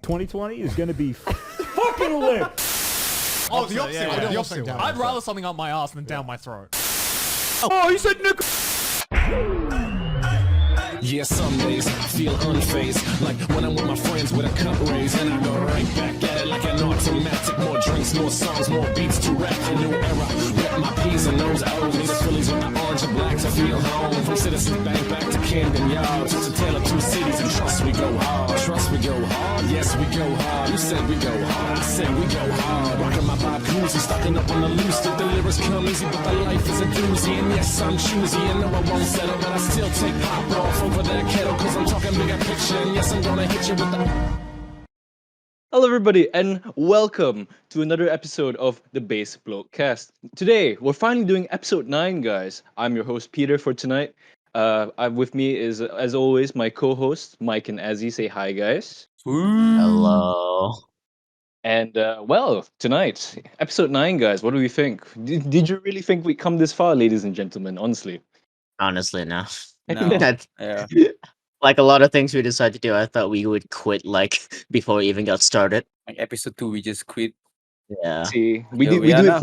2020 is gonna be fucking lit. Oh, the opposite. yeah, I did the yeah. opposite one. I'd rather something up my ass than down my throat. Oh, you said nigga. Yeah, some days I feel unfazed, like when I'm with my friends with a cup raised, and I go right back at it like an automatic. More drinks, more songs, more beats to rap. A new era, rep my P's and those O's. Need the Phillies with the orange and black to feel home. From Citizens Bank back to Camden Yards, it's a tale of two cities, and trust we go hard. Trust we go hard, yes we go hard. You said we go hard, I said we go hard. Rocking my Bob Cousy, stocking up on the loose. That the lyrics come easy, but the life is a doozy. And yes, I'm choosy, and no, I won't settle, but I still take pop off over that kettle, cause I'm talking bigger picture, and yes, I'm gonna hit you with the... Hello, everybody, and welcome to another episode of the Bloke cast. Today, we're finally doing episode 9, guys. I'm your host, Peter, for tonight. With me is, as always, my co-hosts, Mike and Azzy. Say hi, guys. Hello. And, tonight, episode 9, guys, what do we think? Did you really think we'd come this far, ladies and gentlemen, honestly? Honestly, no. No. That's- Yeah. Like a lot of things we decided to do, I thought we would quit like before we even got started. Like episode 2, we just quit. Yeah. See, we Yeah, do, we we are do now. it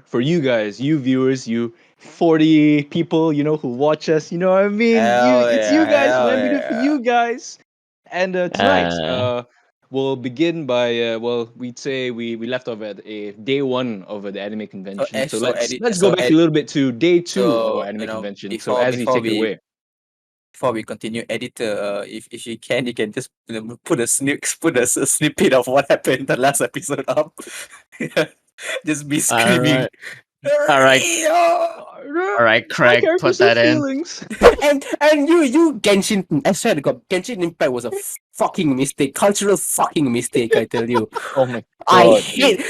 for you guys, you viewers, you 40 people, who watch us, you know what I mean? It's you guys, hell man. We do it for yeah. you guys. And tonight, Uh. we'll begin by we'd say we left off at day 1 of the anime convention. So let's go back a little bit to day 2 of our anime convention. So as you take it away. Before we continue, editor, if you can just put a snippet of what happened in the last episode up. Just be screaming. Alright. "Hooray!" Alright, Craig, put that in. Feelings. and you Genshin, I swear to God, Genshin Impact was a fucking mistake, cultural fucking mistake. I tell you, Oh my I god. hate.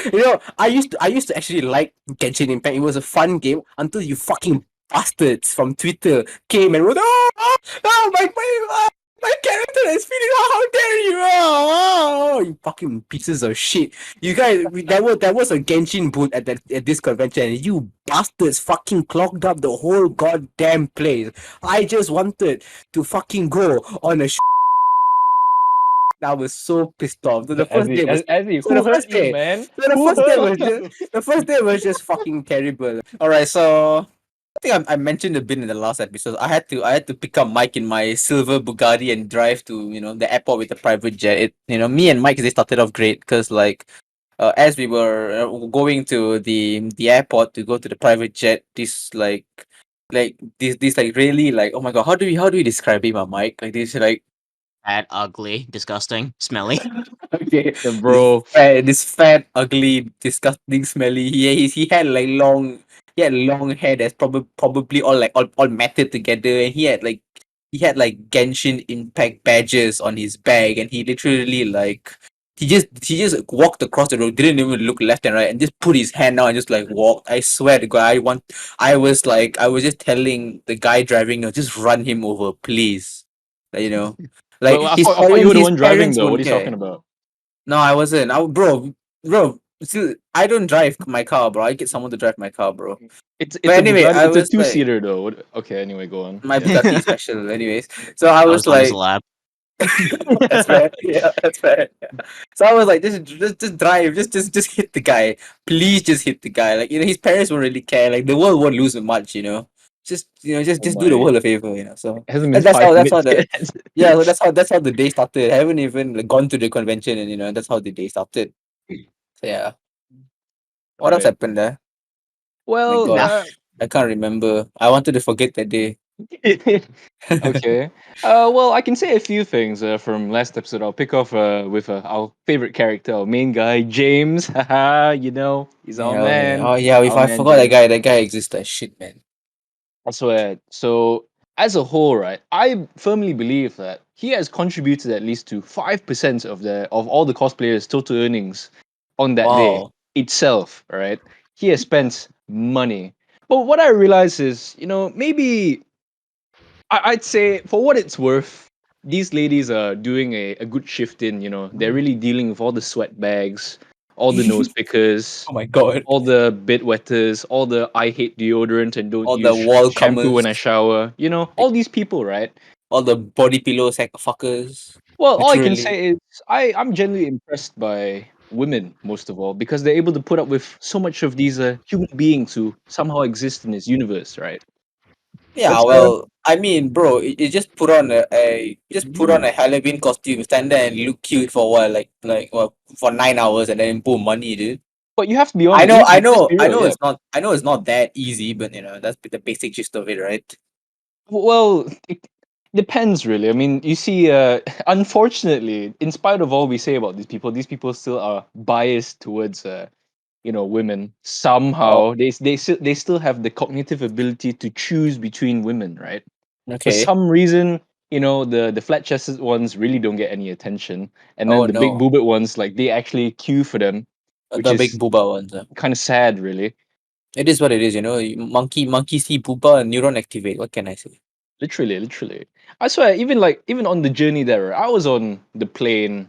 I used to actually like Genshin Impact. It was a fun game until you fucking bastards from Twitter came and wrote, my character is feeling. How dare you? You fucking pieces of shit. You guys, there was a Genshin booth at this convention, and you bastards fucking clogged up the whole goddamn place. I just wanted to fucking go on a. I was so pissed off. So the first day was man? the first day was just fucking terrible. All right, so I think I mentioned a bit in the last episode. I had to pick up Mike in my silver Bugatti and drive to the airport with a private jet. Me and Mike, they started off great because as we were going to the airport to go to the private jet, this really oh my god, how do we describe him, Mike? Like this Bad, ugly, disgusting, smelly. okay, Bro. this fat, ugly, disgusting, smelly. He had long hair that's probably all matted together, and he had Genshin Impact badges on his bag, and he literally he just walked across the road, didn't even look left and right, and just put his hand out and just walked. I swear to God, I was just telling the guy driving, just run him over, please. Well, I his thought you were the his one driving parents though. What are wouldn't you care. talking about? No, I wasn't. Bro. Still, I don't drive my car, bro. I get someone to drive my car, bro. It's But anyway, Bugatti, I it's a was 2-seater though. Okay, anyway, go on. my Yeah. Bugatti is special, anyways. So I I was was on his like, lap. that's fair. Yeah, that's fair. Yeah. So I was like, just drive, just hit the guy. Please, just hit the guy. His parents won't really care. The world won't lose much, Just Oh do the my. world a favor, So It hasn't been that's 5 how minutes the yet. yeah. So that's how the day started. I haven't even gone to the convention, and that's how the day started. So yeah. What else Right. happened there? Well, Nah. I can't remember. I wanted to forget that day. okay. Well, I can say a few things from last episode. I'll pick off with our favorite character, our main guy, James. Haha, he's our Yeah, man. oh yeah, if Our I man forgot James. that guy exists. Shit, man. I swear. So, as a whole, right, I firmly believe that he has contributed at least to 5% of all the cosplayers' total earnings on that day Wow. itself, right? He has spent money. But what I realize is, maybe I'd say for what it's worth, these ladies are doing a good shift in, they're really dealing with all the sweat bags, all the nose pickers, Oh my god. all the bed wetters, all the I hate deodorant and don't All use the wall shampoo when I comers. shower. All these people, right? All the body pillow sack fuckers. Well, all I can Literally. say is I'm genuinely impressed by women most of all because they're able to put up with so much of these human beings who somehow exist in this universe, right? Yeah, Let's well, I mean, bro, you just put on you just put on a Halloween costume, stand there and look cute for a while, well, for 9 hours, and then boom, money, dude. but you have to be I honest. know, I Let's know, be I real, know yeah. it's not that easy, but that's the basic gist of it, right? Well, it depends really. I mean, you see, unfortunately, in spite of all we say about these people still are biased towards, women. Oh, Somehow, they still have the cognitive ability to choose between women, right? For okay. some reason, the flat chested ones really don't get any attention, and then Oh the big no, boobed ones, like they actually queue for them, which the big is booba ones. kind of sad, really. It is what it is, Monkey see booba, neuron activate. What can I say? Literally, literally. I swear, even on the journey there, I was on the plane.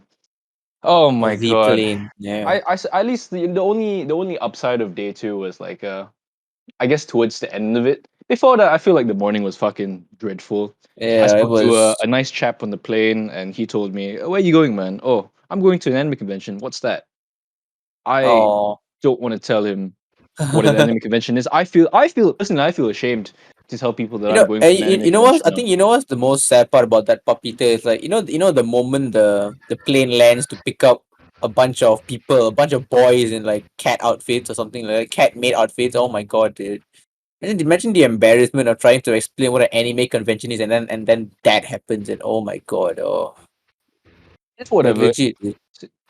Oh my The god. plane, yeah, At least the only upside of day two was like I guess towards the end of it. Before that, I feel like the morning was fucking dreadful. I yeah. It spoke to a, was. a nice chap on the plane, and he told me, "Where are you going, man?" "Oh, I'm going to an anime convention." "What's that?" I Oh. don't want to tell him what an anime convention is. I feel ashamed to tell people that I'm going for an anime You know what? convention I now. think you know what's the most sad part about that Papita is like the moment the plane lands to pick up a bunch of people, a bunch of boys in like cat outfits or something like that, cat maid outfits. Oh my god, dude! Imagine the embarrassment of trying to explain what an anime convention is, and then that happens, and oh my god, oh, It's like whatever. legit, dude.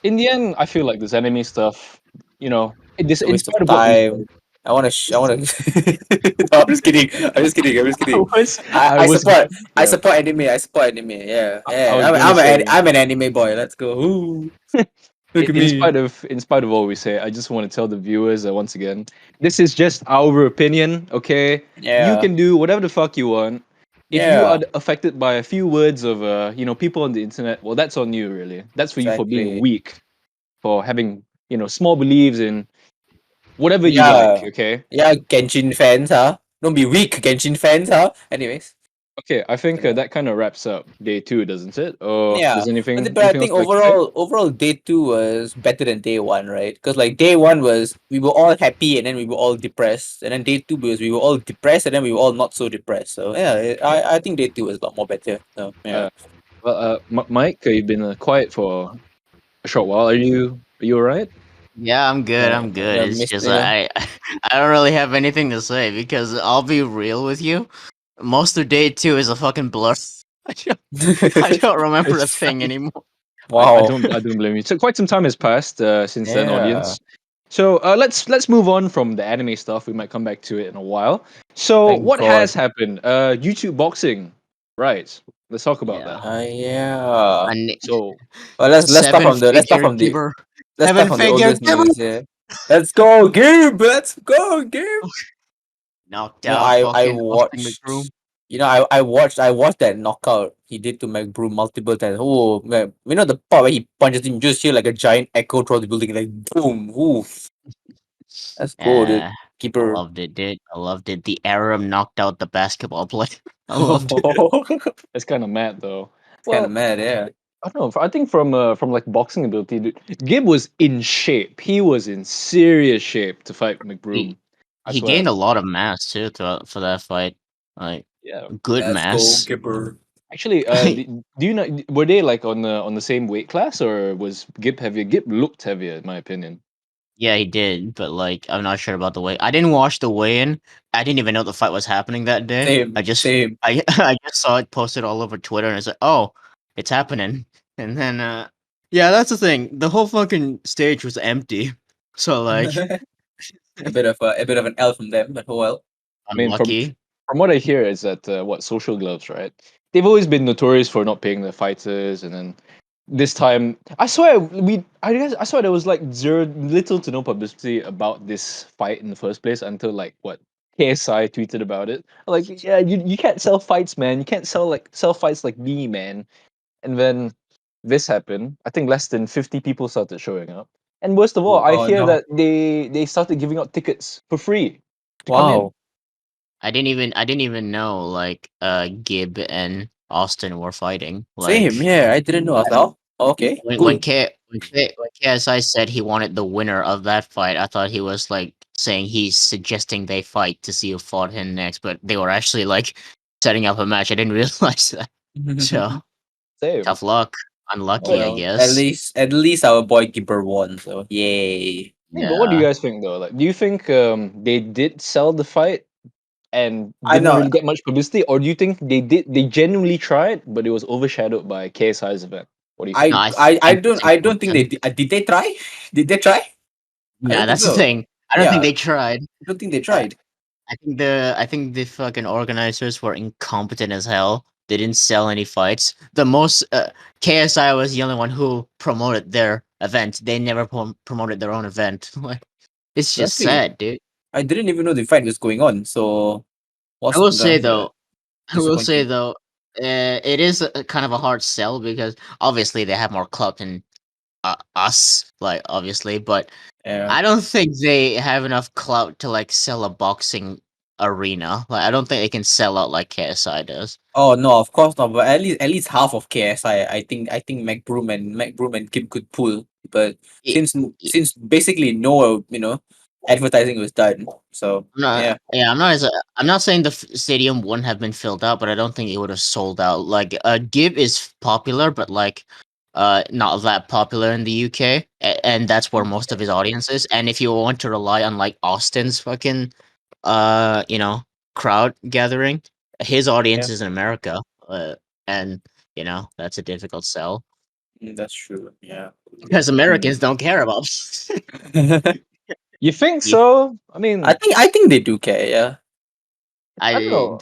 In the end, I feel like this anime stuff, It's a in waste of spite of what we say, time. I wanna. No, I'm just kidding. I'm just kidding. I'm just I kidding. was, I, I I was, support I yeah, support anime. I support anime. Yeah, I yeah. was gonna say, I'm an anime boy. Let's go. Ooh, look at in me. spite of all we say, I just want to tell the viewers once again, this is just our opinion. Okay, you Yeah, can do whatever the fuck you want. If you are yeah. affected by a few words of people on the internet, well, that's on you, really. That's for you for being Exactly. weak, for having small beliefs in whatever you like. Yeah, Okay. yeah. Genshin fans, huh? Don't be weak, Genshin fans, huh? Anyways. Okay, I think Yeah. that kind of wraps up day two, doesn't it? Or Yeah, there's anything but I anything else think you'd like to say? overall day two was better than day one, right? Because like day one was we were all happy and then we were all depressed, and then day two was we were all depressed and then we were all not so depressed. So yeah, Yeah. I think day two was a lot more better. So yeah, Uh, Mike, you've been quiet for a short while. Are you alright? Yeah, I'm good. yeah, I'm good. yeah, It's missed just yeah. I don't really have anything to say because I'll be real with you. Most of day two is a fucking blur. I don't, I don't remember a It's thing fine. anymore. Wow. I don't blame you. So quite some time has passed since then, Yeah, audience. So let's move on from the anime stuff. We might come back to it in a while. So thank what has God. happened? YouTube boxing, right? Let's talk about that. Yeah, Yeah. a ne- So Well, seven figure giver, let's start seven from the figure oldest giver. news. Yeah. Let's go, Gabe. Let's go, Gabe. Knocked No, out I fucking Austin McBroom. watched. I watched that knockout he did to McBroom multiple times. Oh man, the part where he punches him, you just hear like a giant echo throughout the building, like boom, oof. Let's go, dude. Yeah, I Keeper. loved it, dude. I loved it. The Arab knocked out the basketball player. I loved it. it's kind of mad though. It's kind of Well, mad, yeah. I don't know. I think from like boxing ability, dude, Gib was in shape. He was in serious shape to fight McBroom. He I he swear. gained a lot of mass too for that fight. Like Yeah. good Let's go, mass. Keeper. Actually, do you know? Were they like on the same weight class, or was Gib heavier? Gib looked heavier, in my opinion. Yeah, he did, but like I'm not sure about the weigh. I didn't watch the weigh-in. I didn't even know the fight was happening that day. Same, same. I just saw it posted all over Twitter and it's like, "Oh, it's happening." And then yeah, that's the thing. The whole fucking stage was empty. So like A bit of an L from them, but oh well. I mean, from unlucky. from what I hear is that what social gloves, right? They've always been notorious for not paying their fighters, and then this time, I swear there was like little to no publicity about this fight in the first place until like what KSI tweeted about it. Like, yeah, you can't sell fights, man. You can't sell fights like me, man. And then this happened. I think less than 50 people started showing up. And worst of all, I Oh hear no. that they started giving out tickets for free to come in. Wow. I didn't even know like Gib and Austin were fighting. Same, yeah. I didn't know. I thought, okay, when cool. when KSI said he wanted the winner of that fight, I thought he was like saying he's suggesting they fight to see who fought him next, but they were actually like setting up a match. I didn't realize that. So Same. tough luck, unlucky, I Well, guess. at least our boy Gibber won. So yay. Hey, but what do you Yeah. guys think though? Like, do you think they did sell the fight and I didn't know. really get much publicity, or do you think they genuinely tried, but it was overshadowed by KSI's event? What do you think? No, I think it's I don't think they important. did. They try? Did they try? I Yeah, don't think that's the so. thing. I don't think Yeah, they tried. I don't think they Uh, tried. I think the fucking organizers were incompetent as hell. They didn't sell any fights. The most KSI was the only one who promoted their event. They never promoted their own event. Like, it's just Exactly. sad, dude. I didn't even know the fight was going on. So I what's will the say yeah, though, I will say disappointing. though, it is a kind of a hard sell because obviously they have more clout than us, like obviously, but Yeah. I don't think they have enough clout to like sell a boxing arena. Like I don't think they can sell out like KSI does. Oh no, of course not. But at least half of KSI, I think McBroom and Kim could pull. But It, since basically no advertising was done. So yeah. I'm not saying the stadium wouldn't have been filled out, but I don't think it would have sold out. Like, Give is popular, but like, not that popular in the UK, and that's where most of his audience is. And if you want to rely on like Austin's fucking, you know, crowd gathering, his audience Yeah. is in America, and that's a difficult sell That's true. Yeah. because Americans don't care about. You think You- so? I mean, I think they do care, yeah. I don't I know.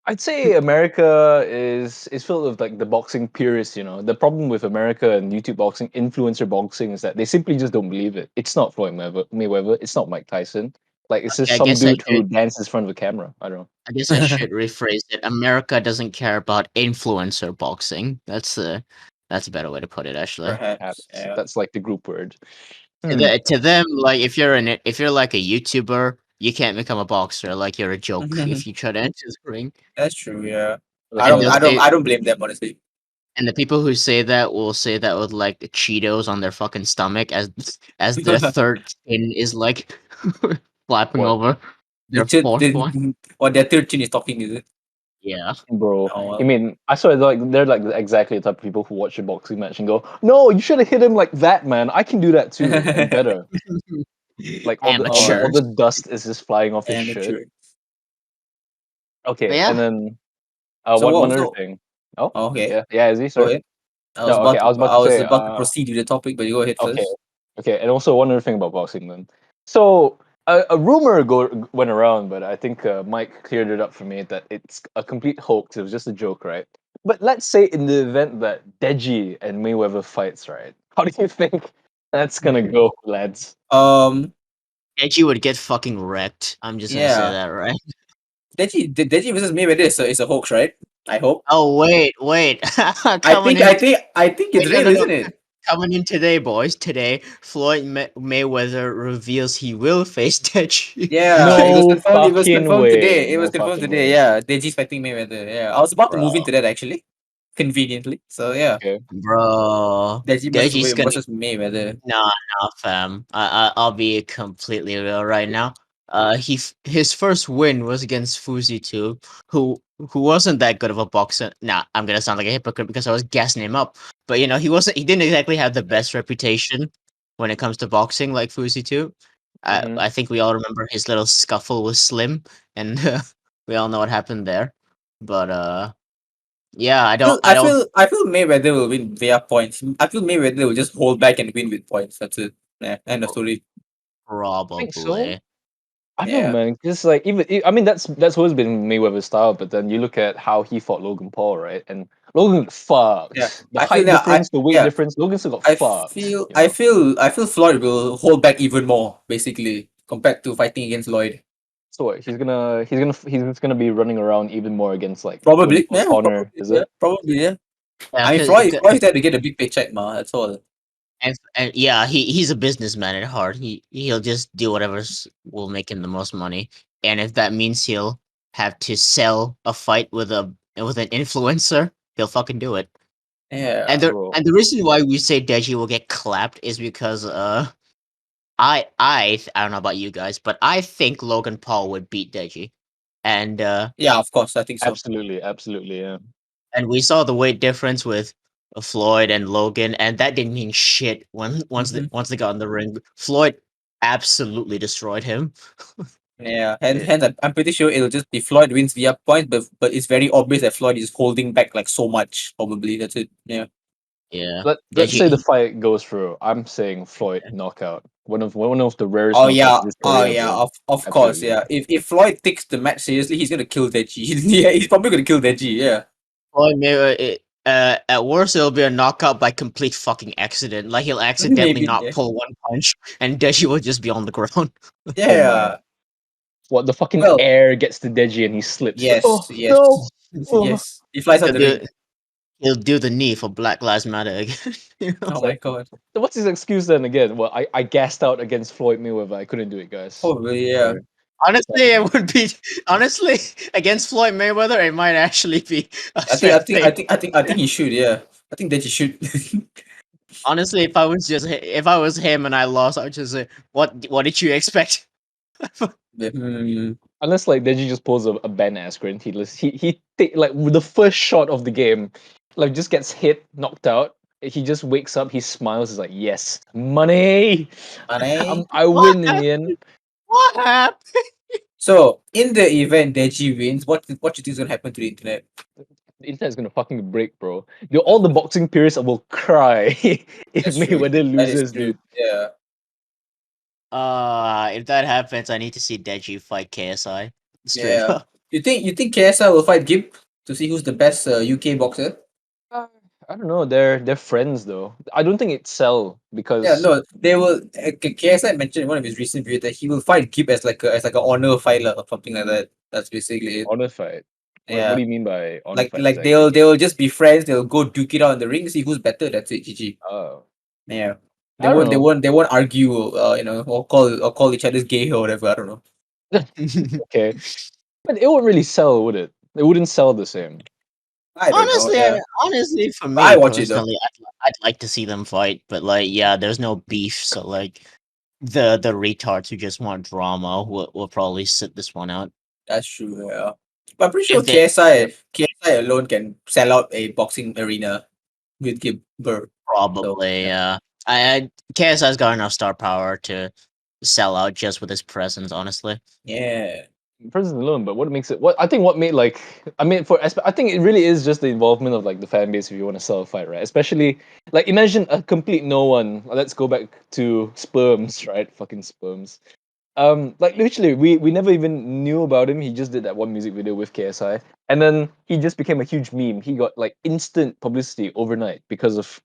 I'd say America is filled with like the boxing purists. The problem with America and YouTube boxing, influencer boxing, is that they simply just don't believe it. It's not Floyd Mayweather. It's not Mike Tyson. Like it's just I some guess I dude who should. dances in front of a camera. I don't know. I guess I should rephrase it. America doesn't care about influencer boxing. That's a better way to put it, actually. Perhaps. Perhaps Yeah. that's like the group word. To them, like if you're like a YouTuber, you can't become a boxer. Like you're a joke if you try to enter the ring. That's true, yeah. And they'll say, I don't blame them honestly. and the people who say that will say that with like Cheetos on their fucking stomach as their third chin is like flapping What? over their fourth one. Or their 13 is talking, is it? Yeah. Bro, Oh, I well. mean, I saw it like they're like exactly the type of people who watch a boxing match and go, "No, you should have hit him like that, man. I can do that too, and better." Like all Amateurs. the dust is just flying off his shirt. Amateur. But Okay, yeah. and then So one what other so thing. Oh, okay, yeah, Izzy, go sorry. ahead. No, okay, I was about I to was say, about to proceed with the topic, but you go ahead okay, first. okay, and also one other thing about boxing then. So a rumor went around, but I think Mike cleared it up for me that it's a complete hoax. It was just a joke, right? But let's say in the event that Deji and Mayweather fights, right? How do you think that's gonna go, lads? Um Edgy would get fucking wrecked. I'm just gonna say yeah. that, right? Deji versus Mayweather is a hoax, right? I hope. Oh wait. Coming in, I think it's wait, no, real, no, no. isn't it? Coming in today, boys. Today, Floyd Mayweather reveals he will face Deji. Yeah, No it was fucking confirmed way. today. It was No confirmed fucking today, way. yeah. Deji's fighting Mayweather. Yeah. I was about to move Bro, into that actually. Conveniently. So yeah. Okay. bro, Deji Deji's gonna. versus Mayweather. Nah, fam. I'll be completely real right now. His first win was against Fuzi too, who wasn't that good of a boxer. Nah, I'm gonna sound like a hypocrite because I was gassing him up. But he didn't exactly have the best reputation when it comes to boxing like Fuzi too. Mhm. I think we all remember his little scuffle with Slim, and we all know what happened there. But yeah, I feel Mayweather will win via points. I feel Mayweather will just hold back and win with points. That's it. Yeah, end of story. Think so? probably. I don't know, Yeah. man. Because like I mean that's always been Mayweather's style. But then you look at how he fought Logan Paul, right? And Logan got Yeah. fucked. The I feel height that I difference, the weight yeah. difference. Logan still got fucked. I feel Floyd will hold back even more, basically, compared to fighting against Lloyd. So what, he's just gonna be running around even more against like Logan Probably. Paul's Yeah, corner, is yeah, it? probably, yeah. Yeah, I mean Floyd's there to get a big paycheck, ma, that's all. and yeah, he's a businessman at heart. He'll just do whatever will make him the most money, and if that means he'll have to sell a fight with an influencer, he'll fucking do it. Yeah. bro. And the reason why we say Deji will get clapped is because I don't know about you guys, but I think Logan Paul would beat Deji, and Yeah, of course, I think so. Absolutely, absolutely, yeah. and we saw the weight difference with Floyd and Logan, and that didn't mean shit once they got in the ring. Floyd absolutely destroyed him. Yeah, hence I'm pretty sure it'll just be Floyd wins via point, but it's very obvious that Floyd is holding back like so much. Probably that's it. Yeah. Yeah, Let's say the Deji. fight goes through. I'm saying Floyd knockout. One of the rarest Oh knockouts yeah, of his oh career, yeah, bro. of course, Absolutely. yeah. If Floyd takes the match seriously, he's gonna kill Deji. Yeah, he's probably gonna kill Deji. Yeah. Floyd Mayweather. At worst, it'll be a knockout by complete fucking accident. Like he'll accidentally Maybe. not Yeah. pull one punch, and Deji will just be on the ground. Oh my. Yeah. What the fucking Well, air gets to Deji and he slips. yes, Oh yes, no! Oh. yes. He flies out He'll the do, ring. he'll do the knee for Black Lives Matter again. You know? Oh my god. So what's his excuse then again? Well, I gassed out against Floyd Mayweather. I couldn't do it, guys. Probably yeah. Sorry. Honestly, it would be honestly against Floyd Mayweather. It might actually be a I think strength thing. he should. Yeah. I think Deji should. Honestly, if I was him and I lost, I would just say, "What did you expect?" Hmm. Unless like Deji just pulls a Ben Askren, he take like with the first shot of the game, like just gets hit, knocked out. He just wakes up, he smiles, he's like, "Yes, money! Money. I win in the end." What happened? So in the event Deji wins, what you think is gonna happen to the internet? The internet's gonna fucking break, bro. All the boxing purists will cry if That's true. Mayweather That is loses, true. dude. Yeah. If that happens, I need to see Deji fight KSI. Straight Yeah. up. You think KSI will fight Gib to see who's the best UK boxer? I don't know. They're friends though. I don't think it's sell because Yeah, no, they will. KSI mentioned in one of his recent videos that he will fight Gib as like a honor fighter or something like that. That's basically it. honor fight. What Yeah, do you mean by honor like fight? like they'll just be friends. They'll go duke it out in the ring, see who's better. That's it. GG. Oh, Yeah, I don't know. they won't argue. Or call each other's gay or whatever. I don't know. Okay, but it wouldn't really sell, would it? It wouldn't sell the same. I don't know. Yeah, Honestly, for I me watch it though. personally, I'd like to see them fight, but like, yeah, there's no beef, so like, the retards who just want drama will probably sit this one out. That's true. Yeah, but I'm pretty sure If they KSI alone can sell out a boxing arena with Gibber. probably, yeah. KSI's got enough star power to sell out just with his presence. Honestly, Yeah. Presence alone, but what makes it? What I think what made like I think it really is just the involvement of like the fan base if you want to sell a fight, right? Especially like imagine a complete no one. Let's go back to sperms, right? Fucking sperms. Like literally, we never even knew about him. He just did that one music video with KSI, and then he just became a huge meme. He got like instant publicity overnight because of,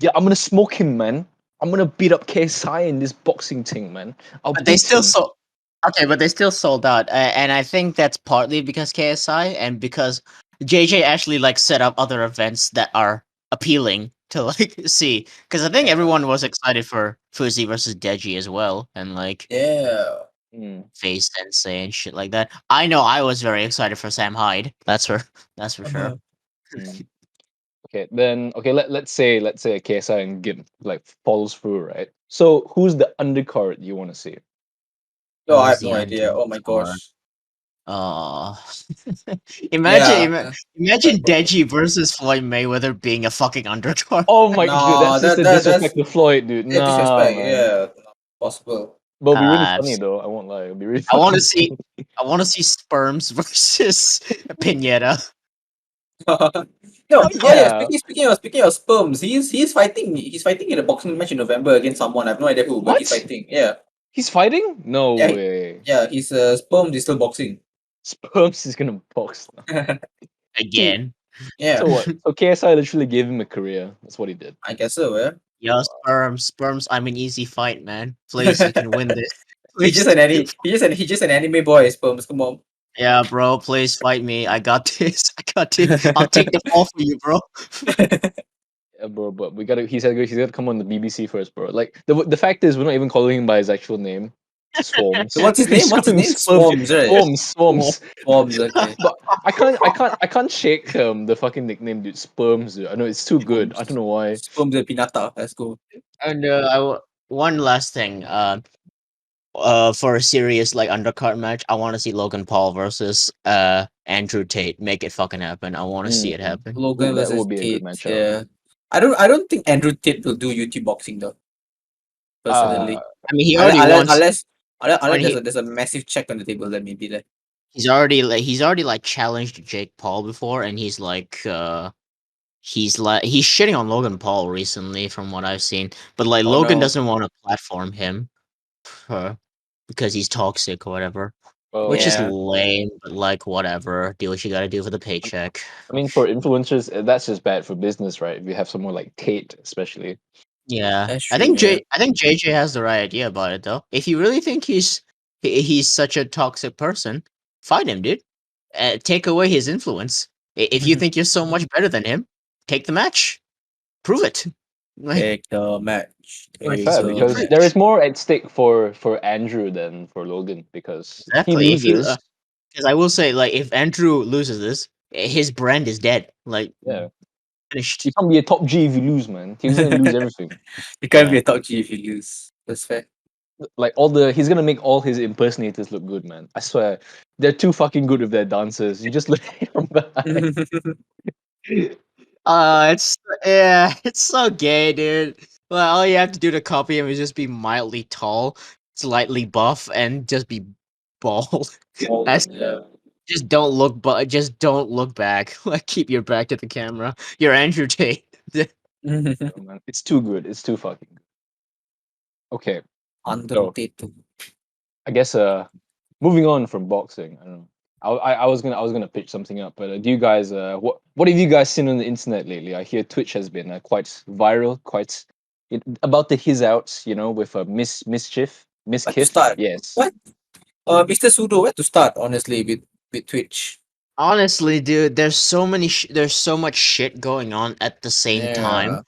yeah, I'm gonna smoke him, man. I'm gonna beat up KSI in this boxing thing, man. but they still him. sold. Okay, but they still sold out, and I think that's partly because KSI and because JJ actually like set up other events that are appealing to like see. Because I think everyone was excited for Fuzi versus Deji as well, and like Yeah. Face Sensei and shit like that. I know I was very excited for Sam Hyde. That's for sure. Mm. Okay, then let's say KSI and Gib like follows through, right? So who's the undercard you want to see? No, I Who's have the no idea. Oh my undercard? gosh. Oh, Yeah. imagine Deji versus Floyd Mayweather being a fucking undercard. Oh my dude, No, that's just a disrespect to Floyd, dude. that's Nah, disrespect. man. Yeah, possible. But it'll be really Uh, funny though. I won't lie. It'll be really I want funny. to see Sperms versus Pineda. No, Oh, oh yeah. yeah. Speaking of sperms, he's fighting. He's fighting in a boxing match in November against someone. I have no idea who, but he's What? fighting. Yeah, He's fighting? No yeah, way. yeah. He's sperms is still boxing. Sperms is gonna box now. Again. Yeah, So what? So KSI literally gave him a career. That's what he did. I guess so. Yeah. Yo, Sperms, I'm an easy fight, man. Please, you can win this. He's just he's just an anime boy. Sperms, come on. Yeah, bro, please fight me. I got this. I got this. I'll take the fall for you, bro. Yeah, bro, but he's gotta come on the BBC first, bro. Like the fact is we're not even calling him by his actual name. Swarms. What's his name? He's What's his calling name? him sperm. Swarms, right? Swarms. Swarms, okay. But I can't shake the fucking nickname, dude. Sperms, dude. I know it's too good. I don't know why. Swarms and Pinata. Let's go. And one last thing. For a serious like undercard match, I want to see Logan Paul versus Andrew Tate. Make it fucking happen. I want to see it happen. Logan Ooh, that versus would be a good Tate. matchup. Yeah. I don't think Andrew Tate will do YouTube boxing though. Personally. I mean, he already wants. Unless when he- there's a massive check on the table, then maybe that. he's already like challenged Jake Paul before, and he's shitting on Logan Paul recently, from what I've seen. But like Oh, Logan no. doesn't want to platform him, because he's toxic or whatever. Which is Yeah. lame, but like whatever. Do what you gotta do for the paycheck. I mean, for influencers, that's just bad for business, right? If you have someone like Tate, especially. Yeah, That's I true, think yeah. JJ has the right idea about it though. If you really think he's such a toxic person, fight him, dude. Take away his influence. If you think you're so much better than him, take the match. Prove it. Like, Take the match. Like, Take Fair, the because match. there is more at stake for Andrew than for Logan, because exactly. he If you, loses. because I will say, like, if Andrew loses this, his brand is dead. Like, Yeah, finished. you can't be a top G if you lose, man. He's gonna lose everything. You can't be Yeah. a top G if you lose. That's fair. Like he's gonna make all his impersonators look good, man. I swear, they're too fucking good with their dancers. You just look at it from behind. It's yeah, it's so gay, dude. Well, all you have to do to copy him is just be mildly tall, slightly buff, and just be bald. That's Yeah. just don't look back. Like, keep your back to the camera. You're Andrew Tate. Oh, man. It's too good. It's too fucking good. Okay, Andrew Tate. I guess moving on from boxing, I don't know. I was gonna pitch something up, but do you guys what have you guys seen on the internet lately? I hear Twitch has been quite viral, about the his outs, with mischief, Where to miskiff. start? Yes. What? Mr. Sudo, where to start, honestly, with Twitch? Honestly, dude, there's so much shit going on at the same time.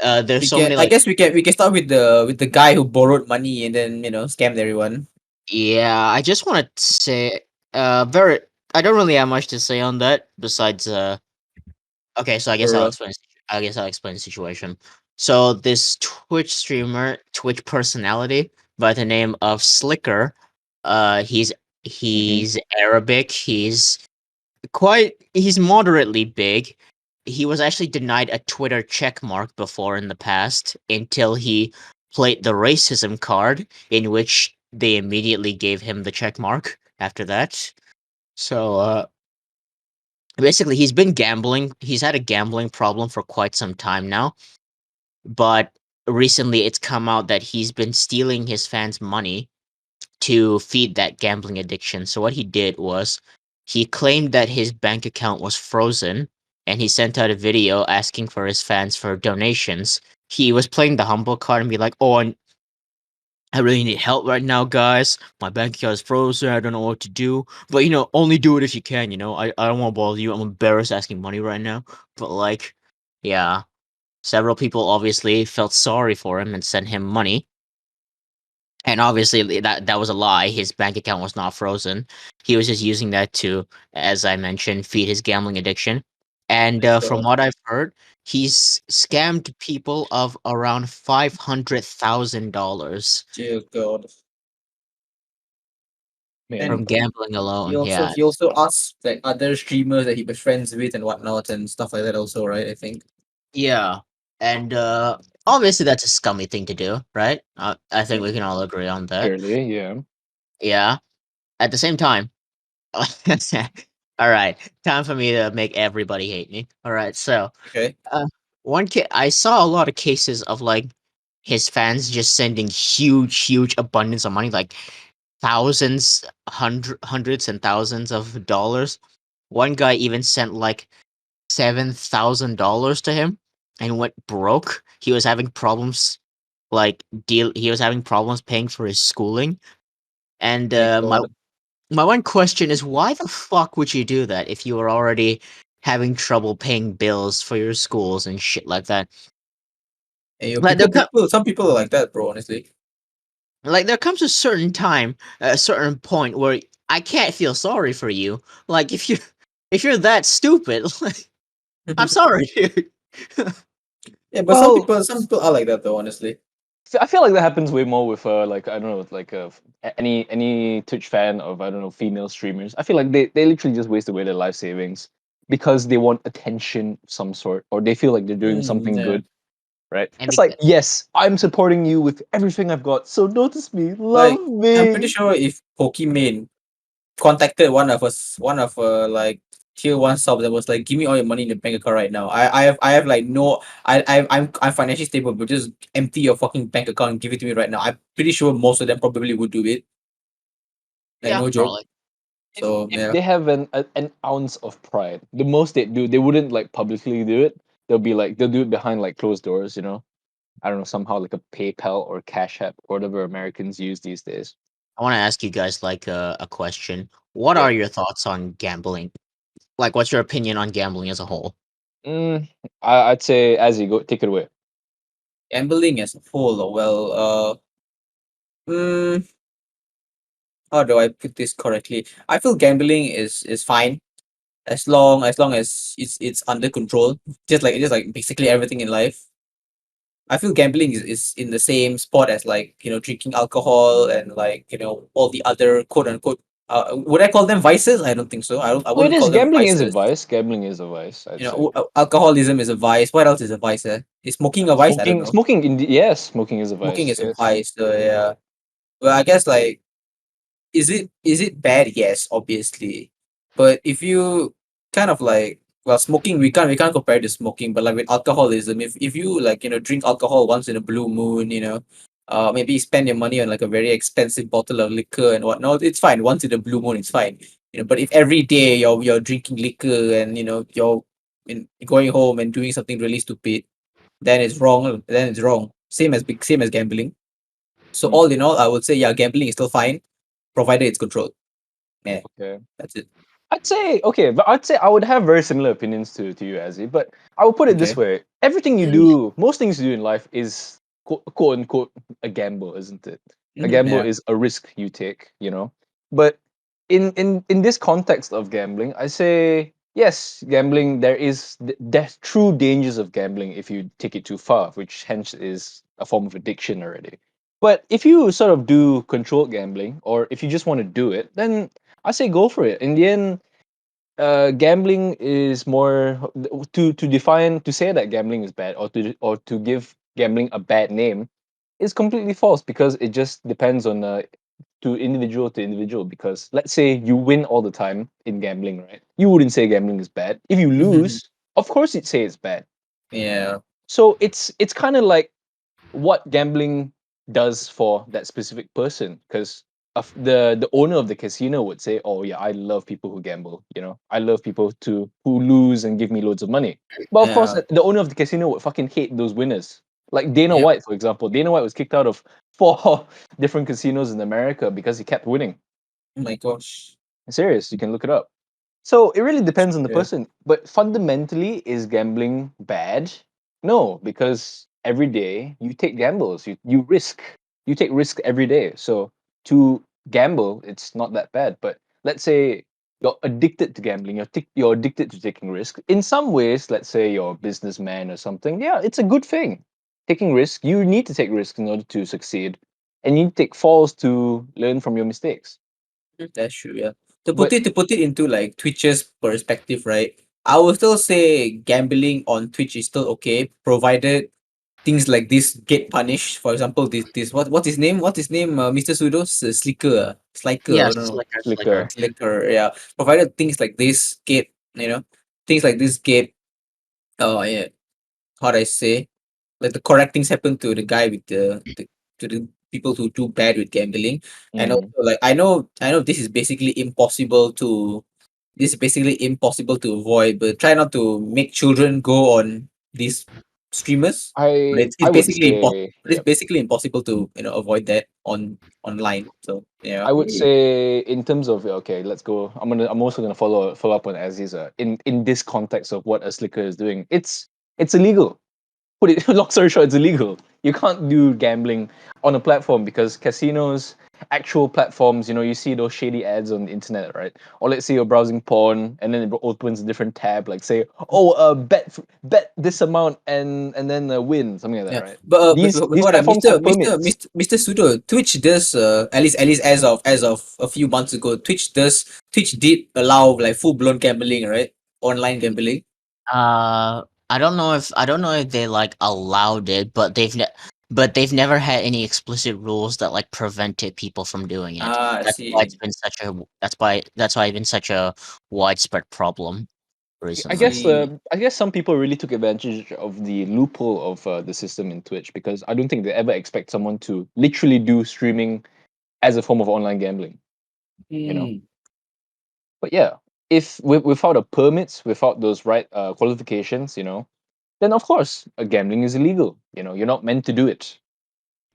There's so many I like guess we can start with the guy who borrowed money and then scammed everyone. yeah, I just want to say, very. I don't really have much to say on that besides. Okay, so I guess I'll Sure. explain. I guess I'll explain the situation. So this Twitch personality by the name of Slicker, he's Arabic. He's moderately big. He was actually denied a Twitter check mark before in the past until he played the racism card, in which they immediately gave him the check mark after that. So basically he's been gambling. He's had a gambling problem for quite some time now. But recently it's come out that he's been stealing his fans' money to feed that gambling addiction. So what he did was he claimed that his bank account was frozen, and he sent out a video asking for his fans for donations. He was playing the humble card and be like, "Oh, I really need help right now, guys. My bank account is frozen. I don't know what to do. But only do it if you can. I don't want to bother you. I'm embarrassed asking money right now." But like, yeah, several people obviously felt sorry for him and sent him money. And obviously that was a lie. His bank account was not frozen. He was just using that to, as I mentioned, feed his gambling addiction. And from what I've heard, he's scammed people of around $500,000 Dear God. Man, from gambling He alone. also Yeah, he also asked like other streamers that he was friends with and whatnot and stuff like that also, right? I think. yeah. And obviously that's a scummy thing to do, right? I think we can all agree on that. clearly, yeah. Yeah. At the same time, all right, time for me to make everybody hate me. All right, so Okay. I saw a lot of cases of like his fans just sending huge abundance of money, like hundreds and thousands of dollars. One guy even sent like $7,000 to him and went broke. He was having problems he was having problems paying for his schooling. And My my God. my one question is, why the fuck would you do that if you were already having trouble paying bills for your schools and shit like that? Hey, yo, Like, they'll come, some people are like that, bro. Honestly. Like there comes a certain time, a certain point where I can't feel sorry for you. Like if you're that stupid, like, I'm sorry, dude. Yeah, but Well, some people are like that though. Honestly, I feel like that happens way more with like I don't know, like any Twitch fan of I don't know female streamers. I feel like they literally just waste away their life savings because they want attention of some sort, or they feel like they're doing something yeah. good, right? And It's like, because yes, I'm supporting you with everything I've got, so notice me, Like love I'm pretty me. sure if Pokimane contacted one of like tier one subs that was like, give me all your money in the bank account right now. I have like no I'm financially stable, but just empty your fucking bank account and give it to me right now. I'm pretty sure most of them probably would do it. Like yeah, no joke. probably. So If yeah. they have an ounce of pride, the most they do, they wouldn't like publicly do it. They'll be like they'll do it behind like closed doors, you know. I don't know, somehow like a PayPal or Cash App or whatever Americans use these days. I want to ask you guys like a question. What Yeah. are your thoughts on gambling? Like, what's your opinion on gambling as a whole? Mm, I'd say Azzy, go take it away. Gambling as a whole, well, mm, how do I put this correctly? I feel gambling is fine as long as it's under control. Just like basically everything in life. I feel gambling is in the same spot as like, you know, drinking alcohol and like, you know, all the other quote unquote would I call them vices? I don't think so. I Oh, it wouldn't is call them gambling is a vices. vice. Gambling is a vice, I'd You know, say. alcoholism is a vice. What else is a vice? Is smoking a vice? I don't Smoking, know. smoking, yes, smoking is a Smoking vice. is a Yes. vice. So yeah. Well, I guess like is it bad? Yes, obviously. But if you kind of like well, smoking we can't compare it to smoking, but like with alcoholism, if you like, you know, drink alcohol once in a blue moon, you know, maybe you spend your money on like a very expensive bottle of liquor and whatnot, it's fine. Once in a blue moon, it's fine. You know, but if every day you're drinking liquor and you know you're going home and doing something really stupid, then it's wrong. Then it's wrong. Same as gambling. So Mm, all in all, I would say yeah, gambling is still fine, provided it's controlled. Yeah, okay. that's it. I'd say okay, but I'd say I would have very similar opinions to you, Azzy. But I will put it this Okay. way: everything you Mm, do, most things you do in life is quote unquote a gamble, isn't it? A gamble yeah. is a risk you take, you know. But in this context of gambling, I say yes, gambling. There's true dangers of gambling if you take it too far, which hence is a form of addiction already. But if you sort of do controlled gambling, or if you just want to do it, then I say go for it. In the end, gambling is more to define to say that gambling is bad or to give gambling a bad name is completely false because it just depends on to individual. Because let's say you win all the time in gambling, right? You wouldn't say gambling is bad. If you lose, of course you'd say it's bad. Yeah. So it's kind of like what gambling does for that specific person because the owner of the casino would say, oh yeah, I love people who gamble, you know, I love people to who lose and give me loads of money. But of course Yeah. the owner of the casino would fucking hate those winners, like Dana Yeah. White, for example. Dana White was kicked out of 4 different casinos in America because he kept winning. Oh my gosh. Serious, you can look it up. So it really depends on the Yeah. person. But fundamentally, is gambling bad? No, because every day you take gambles, you risk, you take risk every day. So to gamble, it's not that bad. But let's say you're addicted to gambling, you're addicted to taking risk. In some ways, let's say you're a businessman or something, yeah, it's a good thing. Taking risk, you need to take risks in order to succeed, and you need to take falls to learn from your mistakes. That's true. Yeah. But To put it into like Twitch's perspective, right? I would still say gambling on Twitch is still okay, provided things like this get punished. For example, this what's his name? What's his name? Mr. Sudo's Slicker, Slicker. I Yes, don't know. slicker, liquor, slicker. Slicker. Yeah. Provided things like this get, you know, things like this get. Oh yeah. How do I say? Like the correct things happen to the guy with the to the people who do bad with gambling. And also mm, like I know this is basically impossible to avoid, but try not to make children go on these streamers. But I would say, it's yeah. basically impossible to, you know, avoid that on online. So yeah. I would say in terms of okay, let's go. I'm also gonna follow up on Aziz. In this context of what a slicker is doing, it's illegal. put it long story short, it's illegal. You can't do gambling on a platform because casinos, actual platforms, you see those shady ads on the internet, right? Or let's say you're browsing porn and then it opens a different tab, like say, oh, bet this amount and then win, something like that, Yeah, right? but These hold on, platforms have permits. Mr. Sudo, Twitch does at least as of a few months ago, Twitch did allow like full blown gambling, right? Online gambling. I don't know if they like allowed it, but they've never had any explicit rules that like prevented people from doing it. Ah, I That's why see. it's been such a that's why it's been such a widespread problem I recently. guess See. I guess some people really took advantage of the loophole of the system in Twitch because I don't think they ever expect someone to literally do streaming as a form of online gambling. You know, Hmm. but yeah, if without the permits, without those right qualifications, then of course gambling is illegal. You're not meant to do it.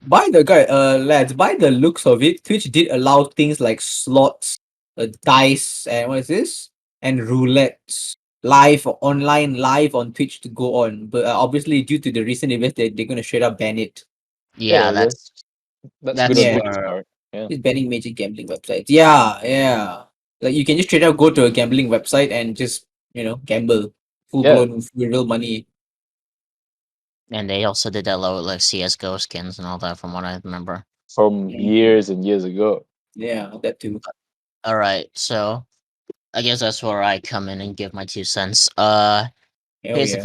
Lads, by the looks of it, Twitch did allow things like slots, dice, and what is this? And roulette live on Twitch to go on. But obviously, due to the recent events, they're going to straight up ban it. Yeah, That's good that's on Yeah, Twitch's where part. Yeah, it's banning major gambling websites. Yeah, yeah. Like you can just straight up go to a gambling website and just gamble full yeah. blown with real money. and they also did that low like CS:GO skins and all that from what I remember. From Mhm. years and years ago. Yeah, that too. All right, so I guess that's where I come in and give my 2 cents. Hell Here's the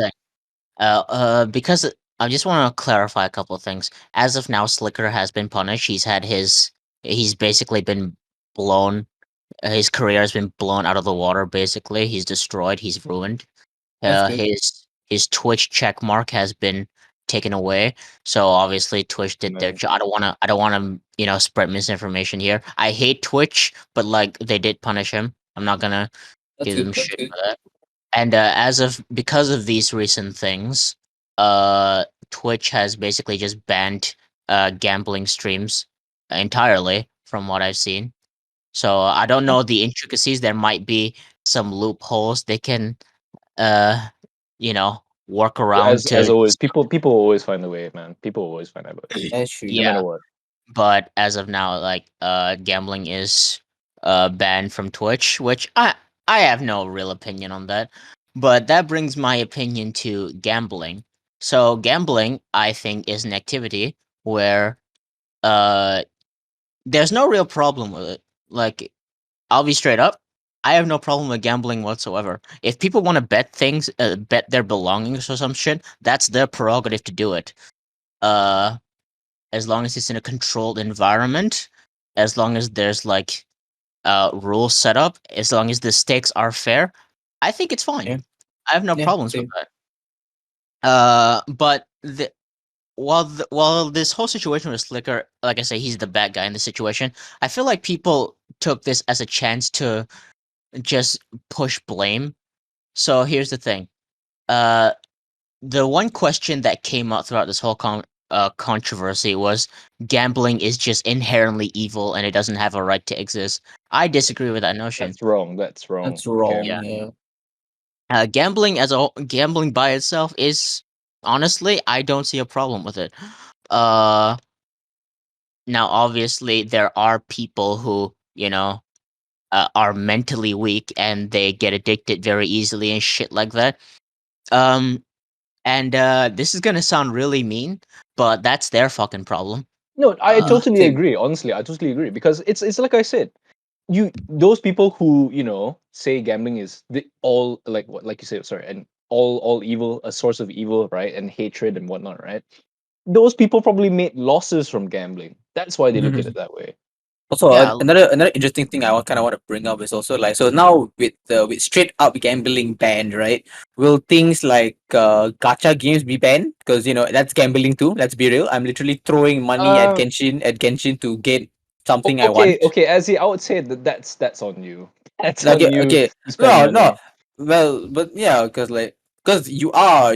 yeah. thing. Because I just want to clarify a couple of things. As of now, Slicker has been punished. He's basically been blown. His career has been blown out of the water. Basically, he's destroyed. He's ruined. That's good. His Twitch check mark has been taken away. So obviously, Twitch did their Man. job. I don't want to spread misinformation here. I hate Twitch, but like they did punish him. I'm not gonna That's give good. them That's shit good. for that. And because of these recent things, Twitch has basically just banned gambling streams entirely from what I've seen. So I don't know the intricacies. There might be some loopholes they can uh work around As to always, people always find a way, man. People always find a way, That's true. no yeah. matter what. But as of now, like gambling is banned from Twitch, which I have no real opinion on that. But that brings my opinion to gambling. So gambling, I think, is an activity where uh there's no real problem with it. Like I'll be straight up. I have no problem with gambling whatsoever. If people want to bet things, bet their belongings or some shit, that's their prerogative to do it. Uh, as long as it's in a controlled environment, as long as there's like rules set up, as long as the stakes are fair, I think it's fine. Yeah. I have no Yeah. problems with Same. that. But while this whole situation with Slicker, like I say, he's the bad guy in the situation. I feel like people took this as a chance to just push blame. So here's the thing. Uh, the one question that came out throughout this whole controversy was gambling is just inherently evil and it doesn't have a right to exist. I disagree with that notion. That's wrong. That's wrong. That's wrong. Yeah. Yeah. Gambling by itself is honestly, I don't see a problem with it. Uh, now obviously there are people who are mentally weak and they get addicted very easily and shit like that. Um, and this is gonna sound really mean, but that's their fucking problem. No, I totally Same. agree. Honestly, I totally agree because it's like I said, those people who say gambling is the all like what like you said, sorry, and all evil, a source of evil, right, and hatred and whatnot, right? Those people probably made losses from gambling. That's why they look at it that way. Also, Yeah, another interesting thing I kind of want to bring up is also like, so now with straight up gambling banned, right? Will things like gacha games be banned? Because that's gambling too. Let's be real. I'm literally throwing money at Uh, Genshin to get something I okay, want. okay, Azzy, I would say that's on you. That's Like on yeah, you. okay, You spend no, no. money, Well, but yeah, because you are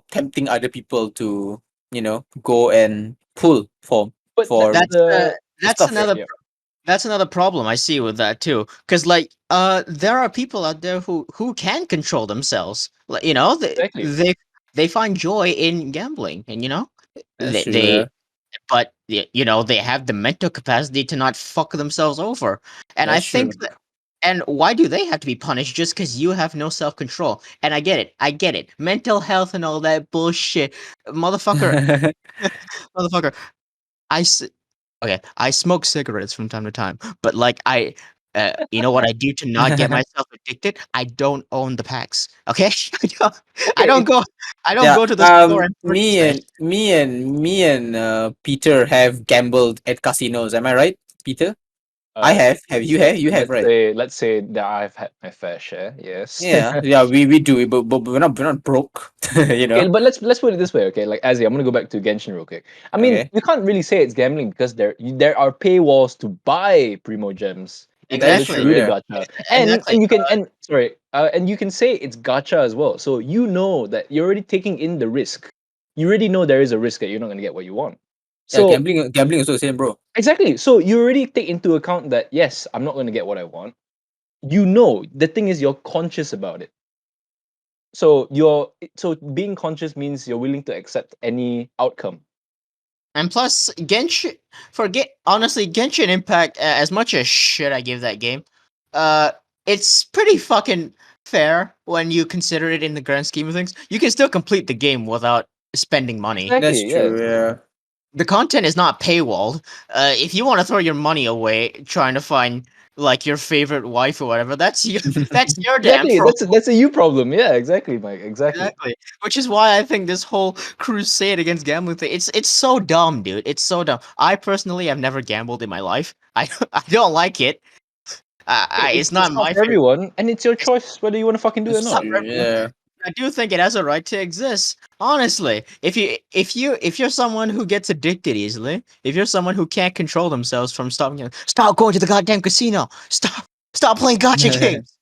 tempting other people to go and pull but for that's that's stuff, right? another yeah, that's another problem I see with that too. Cause like there are people out there who can control themselves. Like exactly. they they find joy in gambling, and That's they, true. Yeah. they but they have the mental capacity to not fuck themselves over, and I That's true. think that. And why do they have to be punished just because you have no self control? And I get it. Mental health and all that bullshit, motherfucker, motherfucker. I s- okay. I smoke cigarettes from time to time, but like you know what I do to not get myself addicted? I don't own the packs. Okay, I don't. I Okay, don't go. I don't Yeah. go to the store and purchase that. Me and Peter have gambled at casinos. Am I right, Peter? I have. Have you have? You have, right? let's say that I've had my fair share. Yes. Yeah. Yeah. We do. But we're not broke. You Okay, know. but let's put it this way, okay? Like Azzy, I'm gonna go back to Genshin real quick. I mean, Okay. you can't really say it's gambling because there are paywalls to buy Primo Gems in That order is to Exactly. true. do the Yeah. gacha, Exactly. and you can and sorry, and you can say it's gacha as well. So you know that you're already taking in the risk. You already know there is a risk that you're not gonna get what you want. Yeah. So Gambling is also the same, bro. exactly. So you already take into account that yes, I'm not gonna get what I want. You know, the thing is you're conscious about it. So being conscious means you're willing to accept any outcome. And plus, honestly, Genshin Impact, as much as shit I give that game, uh, it's pretty fucking fair when you consider it in the grand scheme of things. You can still complete the game without spending money. That's Exactly, yeah. true. Yeah. The content is not paywalled. If you want to throw your money away trying to find like your favorite wife or whatever, that's you. That's your damn Exactly. problem. That's a you problem. Yeah, exactly, Mike. Exactly. Exactly. Which is why I think this whole crusade against gambling thing, it's so dumb, dude. It's so dumb. I personally have never gambled in my life. I I don't like it. It's It's not not my for favorite. everyone, and it's your It's choice whether you want to fucking do it or That's not not. for true. everyone. Yeah. I do think it has a right to exist. Honestly, if you're someone who gets addicted easily, if you're someone who can't control themselves from stopping, stop going to the goddamn casino. Stop playing gotcha games.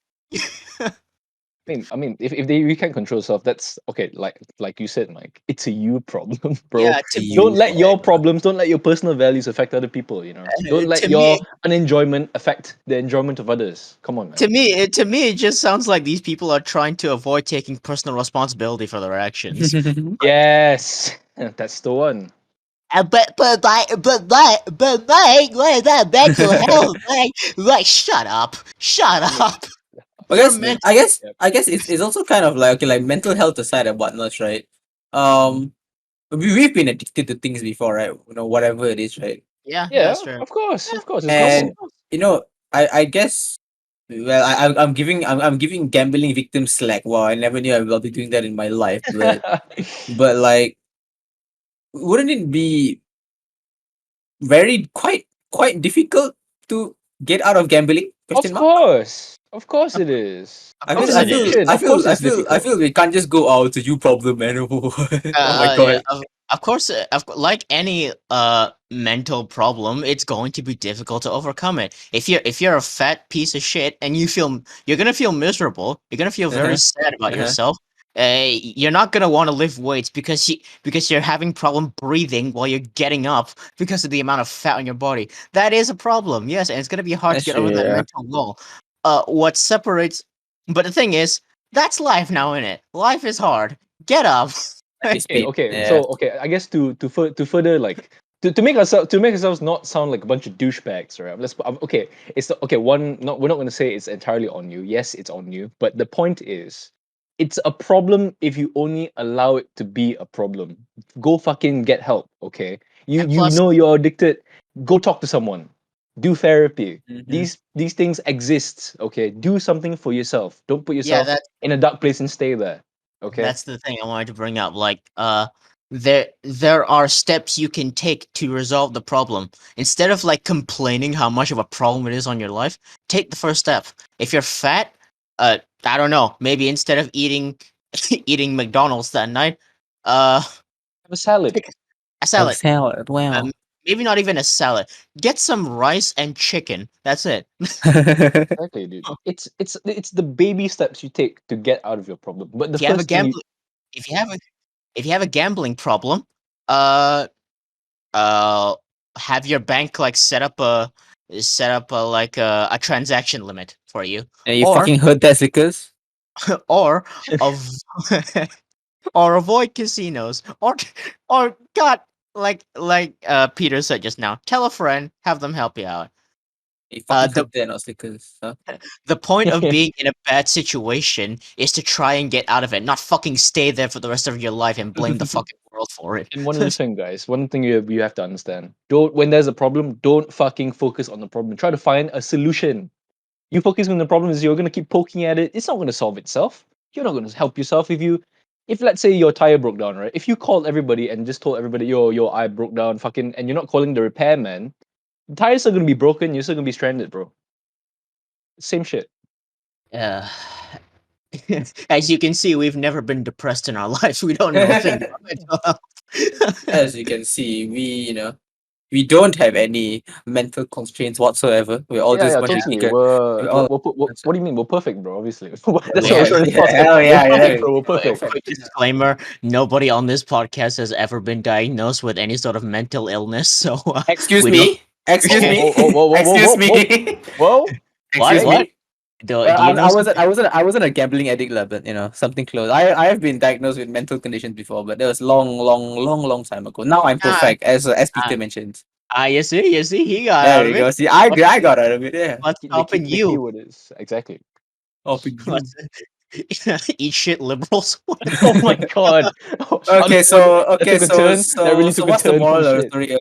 I mean, if they we can't control yourself, that's okay. Like you said, Mike, it's a you problem, bro. Yeah, To you, Don't let your personal values affect other people. You know, don't let to me, your unenjoyment affect the enjoyment of others. Come on, man. it just sounds like these people are trying to avoid taking personal responsibility for their actions. Yes, that's the one. Mike, what is that mental health? Like, shut up, shut I mean, up. I You're guess meant. I guess yeah. I guess it's also kind of like, okay, like mental health aside and whatnot, right? Um, we've been addicted to things before, right? Whatever it is, right? Yeah, Yeah, that's true. of course, it's And normal. I guess, well, I'm giving gambling victims slack. Wow, I never knew I will be doing that in my life, but like, wouldn't it be very quite difficult to get out of gambling? Question mark. Of course it is. Of I It's feel course an I it feel is. addiction. I Of feel course I it's feel I difficult. feel we can't just go out. It's a you problem, man. Oh my Yeah, god. of course, like any mental problem, it's going to be difficult to overcome it. If you're a fat piece of shit and you're gonna feel miserable, you're gonna feel very Uh-huh. sad about Uh-huh. yourself. You're not gonna want to lift weights because you're having problem breathing while you're getting up because of the amount of fat on your body. That is a problem, yes, and it's gonna be hard to That's get true. over that Yeah. mental wall. What separates? But the thing is, that's life now, innit? Life is hard. Get up. It's Okay, been, okay. yeah. So okay, I guess to further like to make ourselves not sound like a bunch of douchebags, right? Okay. Okay. We're not going to say it's entirely on you. Yes, it's on you. But the point is, it's a problem if you only allow it to be a problem. Go fucking get help. Okay. You And you plus, know you're addicted. Go talk to someone. Do therapy. Mhm. These things exist. Okay. Do something for yourself. Don't put yeah, yourself in a dark place and stay there. Okay. that's the thing I wanted to bring up. Like, there are steps you can take to resolve the problem. Instead of like complaining how much of a problem it is on your life, take the first step. If you're fat, I don't know, maybe instead of eating eating McDonald's that night, uh, Have a salad. pick a Oh, salad. salad. Wow. Maybe not even a salad. Get some rice and chicken. That's it. Exactly, dude. It's the baby steps you take to get out of your problem. But the If you have a first thing you gambling, if you have a if you have a gambling problem, uh, uh have your bank like set up a transaction limit for you, And you or fucking heard that, Slickers? or of or avoid casinos, or God, Peter said just now, tell a friend, have them help you out. You Uh, fucking the said they're not slickers. Huh? the point of being in a bad situation is to try and get out of it, not fucking stay there for the rest of your life and blame the fucking world for it. And one other thing, guys, one thing you have to understand: don't when there's a problem, don't fucking focus on the problem. Try to find a solution. You focus on the problem is you're gonna keep poking at it. It's not gonna solve itself. You're not gonna help yourself if let's say your tire broke down, right? If you called everybody and just told everybody, yo, I broke down, fucking, and you're not calling the repairman, the tires are gonna be broken. You're still gonna be stranded, bro. Same shit. Uh, as you can see, we've never been depressed in our lives. We don't know a thing about mental health. As you can see, we don't have any mental constraints whatsoever. We're all Yeah, just yeah, bunch of totally. niggas. We're, We're we're, all what do you mean? We're perfect, bro. Obviously, that's what Yeah, we're trying to foster. hell We're yeah, perfect, yeah. bro. We're perfect. Quick disclaimer: nobody on this podcast has ever been diagnosed with any sort of mental illness, so Excuse we don't. me. Excuse me. Whoa, whoa, whoa, whoa, whoa, Excuse whoa, whoa, me. whoa. Excuse What? me. Do you know something? I wasn't a gambling addict, lah, but something close. I have been diagnosed with mental conditions before, but that was long time ago. Now I'm Ah, perfect, as ah, Peter mentioned. you see, he got There out of you it. go. See, What's, I got out of it. Yeah. what's stopping The you? keyword is exactly. Oh, for you. What's, eat shit, liberals. Oh my god. Okay, That took a turn. That really so took a what's the turn. Holy moral of the shit. story?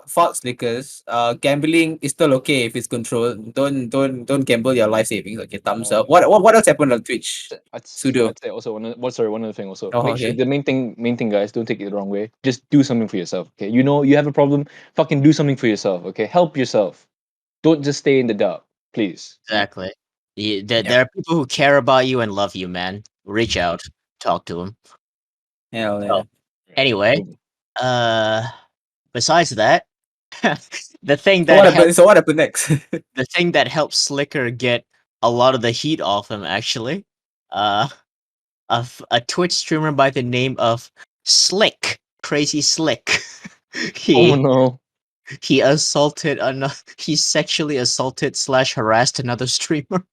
Faults liquors. Gambling is still okay if it's controlled. Don't gamble your life savings. Okay, thumbs up. What else happened on Twitch? Sudo. I'd say also one other thing also. Oh, Make sure okay. the main thing, guys, don't take it the wrong way. Just do something for yourself. Okay, you know you have a problem. Fucking do something for yourself. Okay, help yourself. Don't just stay in the dark, please. Exactly. Yeah. There are people who care about you and love you, man. Reach out, talk to them. Hell So, yeah. anyway, uh, besides that, the thing So that what helped happened? So what happened next? the thing that helped Slicker get a lot of the heat off him, actually, uh, a Twitch streamer by the name of Slick, Crazy Slick. Oh he no. he assaulted another. He sexually assaulted slash harassed another streamer,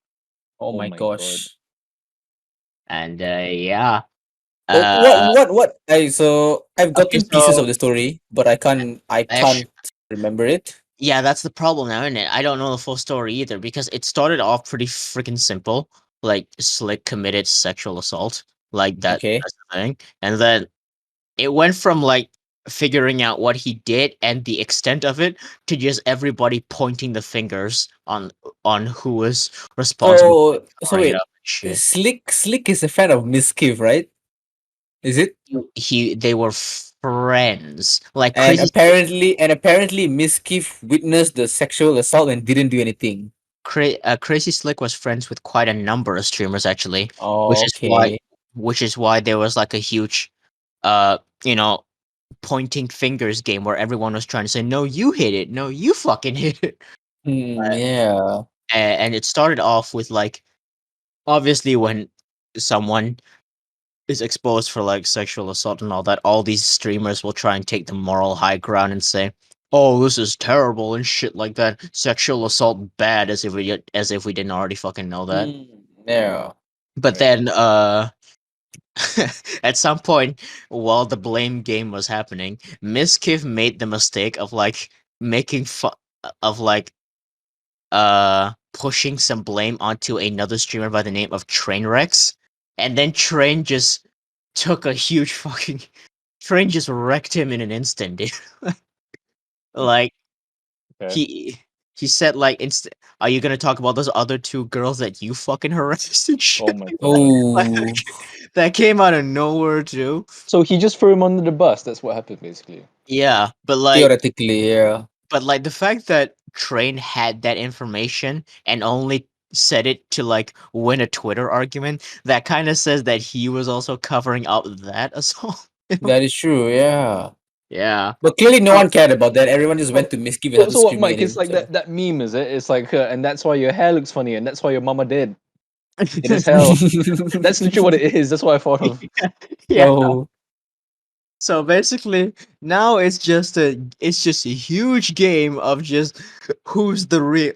Oh Oh my my god. gosh. and yeah. Oh, Uh, what? So I've okay, gotten pieces of so the story, but I actually, can't remember it. yeah, that's the problem now, isn't it? I don't know the full story either because it started off pretty freaking simple. Like Slick committed sexual assault, like Okay. that's the thing, and then it went from like figuring out what he did and the extent of it to just everybody pointing the fingers on who was responsible So for so covering it wait, up and shit. Slick is a fan of Miskiv, right? Is it? They were friends. Like And crazy Slick, apparently Miskiv witnessed the sexual assault and didn't do anything. Crazy Slick was friends with quite a number of streamers actually, which Oh, is why okay. there was like a huge uh you know pointing fingers game where everyone was trying to say no you hit it, no you fucking hit it. Yeah. And it started off with like obviously when someone is exposed for like sexual assault and all that, all these streamers will try and take the moral high ground and say, "Oh, this is terrible" and shit like that. Sexual assault bad, as if we didn't already fucking know that. Yeah. But then, at some point while the blame game was happening, Miskiv made the mistake of like making fun of like pushing some blame onto another streamer by the name of Trainwrecks, and then Train just took a huge fucking Train just wrecked him in an instant, dude. Like Okay. he said like are you gonna talk about those other two girls that you fucking harassed and Oh shit? my god. Like, Oh, that came out of nowhere too. So he just threw him under the bus. That's what happened basically. Yeah, theoretically, yeah. but like the fact that Train had that information and only said it to like win a Twitter argument, that kind of says that he was also covering up that assault. That is true, yeah. Yeah. But clearly no So, one cared about that. Everyone just went so, to Miskiv and started so what, screaming Mike? at It's him. like So that meme, is it? It's like, and that's why your hair looks funny, and that's why your mama dead. It is hell. That's literally what it is. That's what I thought of. Yeah. Oh. So basically, now it's just a huge game of just who's the real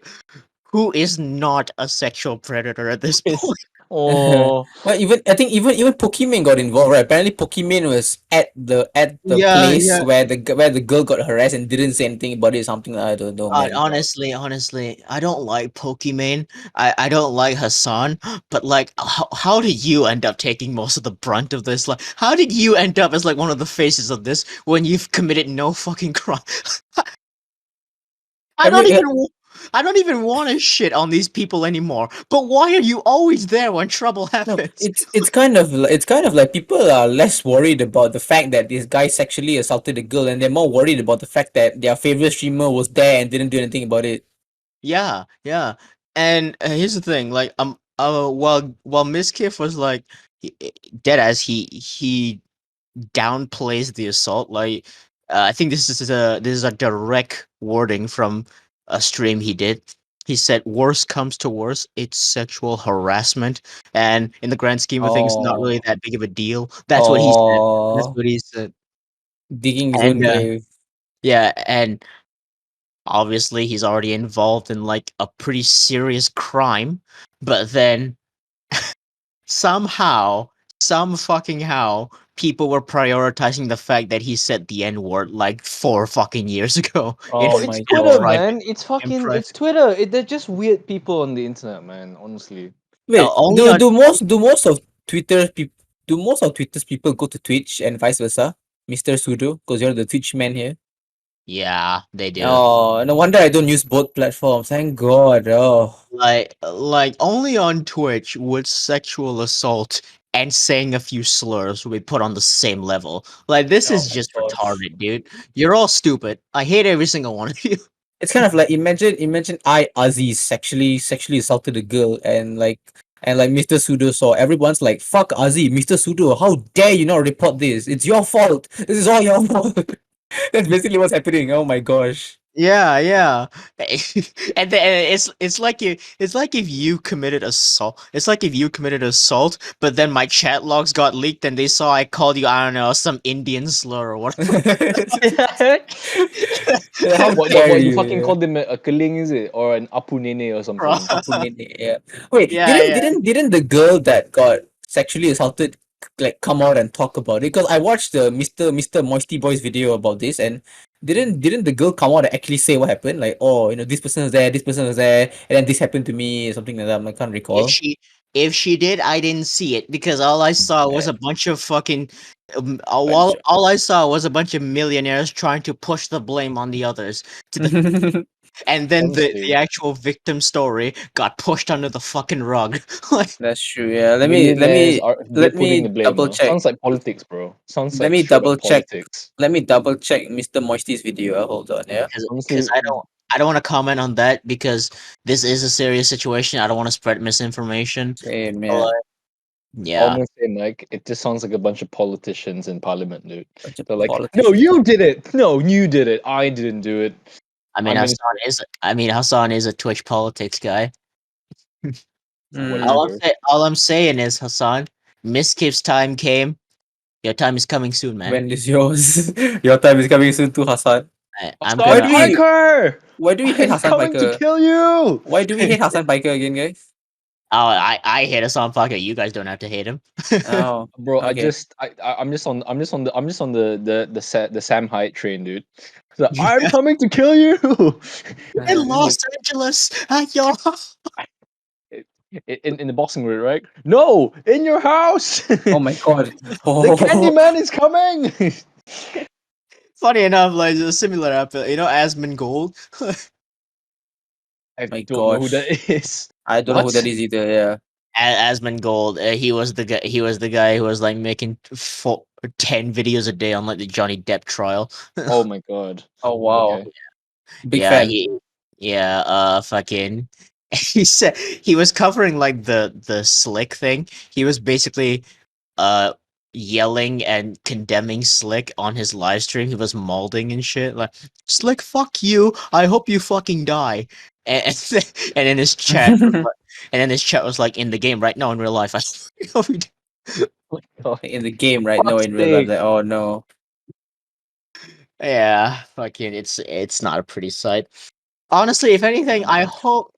who is not a sexual predator at this It's point. Oh, Well, even I think even Pokemon got involved, right? Apparently, Pokemon was at the Yeah, place yeah. where the girl got harassed and didn't say anything about it. Something I don't know, man. Honestly, I don't like Pokemon. I don't like Hassan. But like, how did you end up taking most of the brunt of this? Like, how did you end up as like one of the faces of this when you've committed no fucking crime? I don't Every even. I don't even want to shit on these people anymore. But why are you always there when trouble No, happens? it's kind of like people are less worried about the fact that this guy sexually assaulted a girl, and they're more worried about the fact that their favorite streamer was there and didn't do anything about it. Yeah, yeah. And here's the thing, like while Miskiff was like dead as he downplays the assault, like I think this is a direct wording from a stream he did. He said, "Worst comes to worst, it's sexual harassment, and in the grand scheme of things, not really Oh, that big of a deal." That's what he said. That's oh, what he said. digging his own And grave. yeah, and obviously he's already involved in like a pretty serious crime, but then somehow, some fucking how, people were prioritizing the fact that he said the N word like 4 fucking years ago Oh bro, it's my in Twitter, god. private. man. It's In fucking, private. it's Twitter. They're just weird people on the internet, man. Honestly. Wait, Only do on do most do most of Twitter people do most of Twitter's people go to Twitch and vice versa, Mr. Sudo? Because you're the Twitch man here. yeah, they do. Oh, no wonder I don't use both platforms. Thank God. Oh, Like only on Twitch would sexual assault and saying a few slurs will be put on the same level. Like this oh is my just gosh. retarded, dude. You're all stupid. I hate every single one of you. It's kind of like imagine Azzy sexually assaulted a girl and Mr. Sudo saw everyone's like fuck Azzy, Mr. Sudo, how dare you not report this? It's your fault. This is all your fault. That's basically what's happening. Oh my gosh. Yeah, yeah. And then it's like if you committed assault. It's like if you committed assault, but then my chat logs got leaked and they saw I called you, I don't know, some Indian slur or whatever. How What dare you you? fucking Yeah. called him a keling, is it? Or an apu nene or Bro. something? Opportunity, yeah. Wait, Yeah, yeah. didn't the girl that got sexually assaulted like come out and talk about it? Because I watched the Mr. Moisty Boy's video about this, and didn't the girl come out and actually say what happened? Like, oh, this person was there, this person was there, and then this happened to me, or something like that. I can't If recall. she if she did, I didn't see it because all I saw was Yeah, a bunch of fucking bunch all I saw was a bunch of millionaires trying to push the blame on the others to the of- and then the Honestly. actual victim story got pushed under the fucking rug. Like That's true. Yeah. Millionaires are they're Let putting me the blame, double check. Sounds like politics, bro. Sounds Let like me straight up double check. politics. Let me double check Mr. Moisty's video. Hold on. Yeah. because Honestly, I don't want to comment on that because this is a serious situation. I don't want to spread misinformation. Same. But, Yeah. yeah, honestly, Mike, it just sounds like a bunch of politicians in parliament, dude. Bunch of They're like, no, politicians. you did it. No, you did it. I didn't do it. I mean I'm in Hassan is a Twitch politics guy. Mm. whatever. All I'm saying is Hassan, Miss Kip's time came. Your time is coming soon, man. When is yours? Your time is coming soon too, Hassan. I'm Why Hassan gonna. do we Piker! why do we hate I'm Hassan coming to Piker? kill you! Why do we hate Hassan Piker again, guys? Oh, I hate Hassan Parker. You guys don't have to hate him. Oh, Bro, okay. I'm just on the Sam Hyde train, dude. So, I'm coming to kill you. In Uh, Los Angeles, at your in the boxing ring, right? No, in your house. oh my god. The Oh Candyman is coming. funny enough, like a similar episode, Asmon Gold. I my don't know who that gosh. is. I don't know who What? that is either, yeah. Asmon Gold, he was the guy. He was the guy who was like making 10 videos a day on like the Johnny Depp trial. Oh my god. Oh wow. Okay. Big Yeah, fan. fucking. He said he was covering like the slick thing. He was basically uh yelling and condemning Slick on his live stream. He was molding and shit like Slick, fuck you. I hope you fucking die. And in his chat, and then his chat was like, in the game right now in real life. I hope you In the game right now Fuck's in real life, sake. like, oh no. Yeah, fucking, it's not a pretty sight. Honestly, if anything, I hope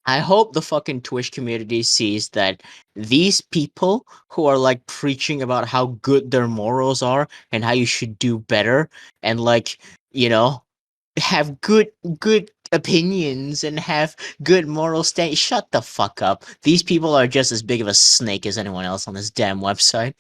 I hope the fucking Twitch community sees that these people who are like preaching about how good their morals are and how you should do better and like, you know, have good opinions and have good moral stand. Shut the fuck up. These people are just as big of a snake as anyone else on this damn website.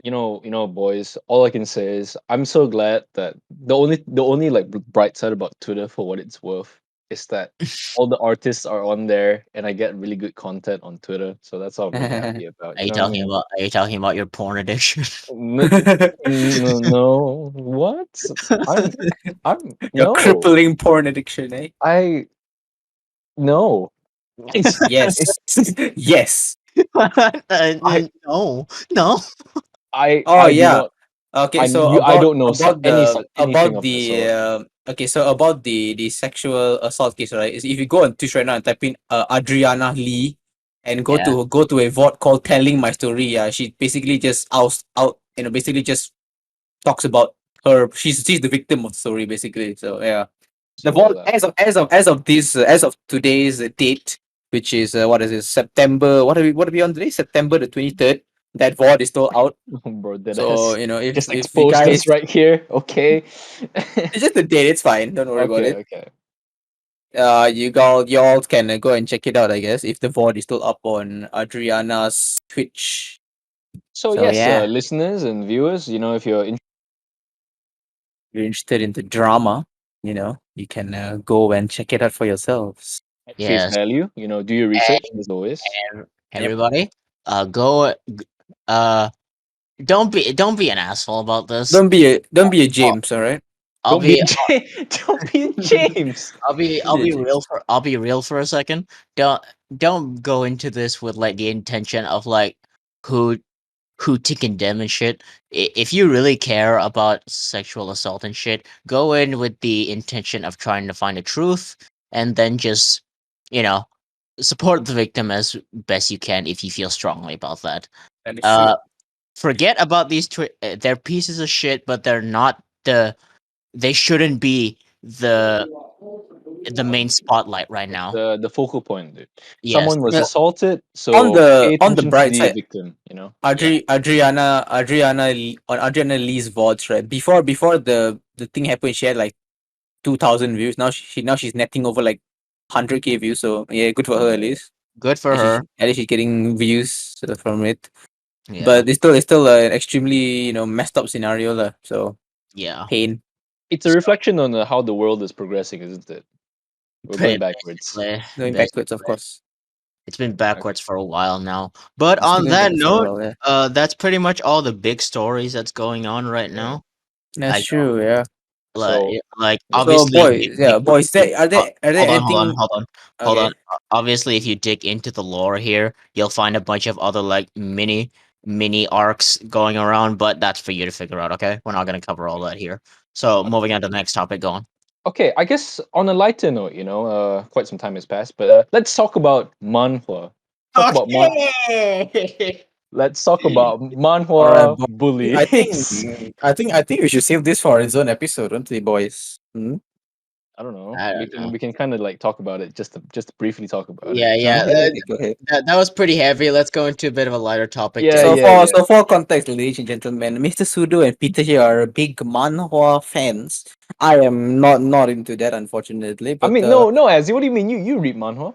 Boys, all I can say is I'm so glad that the only like bright side about Twitter, for what it's worth, is that all the artists are on there and I get really good content on Twitter. So that's all I'm really happy about. Are You you know what I talking mean? about your porn addiction? No, no, what? I'm I'm Your no. crippling porn addiction, eh? I no. It's Yes. it's Yes. I No, no. Oh I do yeah. not Okay, so I don't know anything about of the the sort. okay, so about the sexual assault case, right? Is if you go on Twitch right now and type in Adriana Lee and Yeah. go to a VOD called Telling My Story, yeah, she basically just basically just talks about her. She's the victim of the story, basically. So yeah, the So VOD as of today's date, which is what is it, September? What are we on today? September the 23rd. That VOD is still out. bro, that So has you know, just if you exposed us guys, right here. Okay. it's just a date. It's fine. Don't worry about Okay, it. okay. You all can go and check it out. I guess if the VOD is still up on Adriana's Twitch. So So yes, yeah, listeners and viewers, if you're if you're interested in the drama, you can go and check it out for yourselves. at face Yes. value, do your research as always. Yep. Everybody, go. Uh, don't be an asshole about this. Don't be a I'll, James. All right. I'll Don't be be a don't be a James. I'll Don't be a be James. real for a second. Don't don't go into this with like the intention of like who who to condemn and shit. If you really care about sexual assault and shit, go in with the intention of trying to find the truth, and then just you know support the victim as best you can if you feel strongly about that. That is true. Uh, forget about these. They're pieces of shit, but they're not the. They shouldn't be the main spotlight right now. The focal point, dude. Yes. Someone was Yeah, assaulted, on so pay the attention to bright the side, victim. Yeah. Adriana Lee's VODs, right? Before the thing happened, she had like 2,000 views. Now she's netting over like 100K views. So yeah, good for her at least. Good for her. At least she's getting views from it. Yeah. But it's still an extremely messed up scenario lah. So Yeah. pain. It's a reflection on how the world is progressing, isn't it? We're going backwards. Going Basically, backwards, of course. it's been backwards for a while now. But It's been on going that backwards for a note, while. Yeah, that's pretty much all the big stories that's going on right now. that's I true. Yeah. So like yeah. So obviously if you boys, yeah, boys. Are there anything? hold on. Okay. Obviously, if you dig into the lore here, you'll find a bunch of other like mini arcs going around, but that's for you to figure out. Okay, we're not gonna cover all that here. So moving on to the next topic. Go on. Okay, I guess on a lighter note, quite some time has passed, but let's talk about manhwa. Talk about man. Okay. Let's talk about All right, manhwa boy. I bullies. think I think we should save this for its own episode, don't we, boys? Hmm? I don't know. I We don't can know. we can kind of like talk about it just to briefly talk about it. Yeah, yeah. Okay, go ahead. That was pretty heavy. Let's go into a bit of a lighter topic. Yeah, Then. So yeah, for yeah. so for context, ladies and gentlemen, Mr. Sudo and Peter here are big manhwa fans. I am not into that, unfortunately. I But mean, no, no, Azzy, what do you mean? You read manhwa?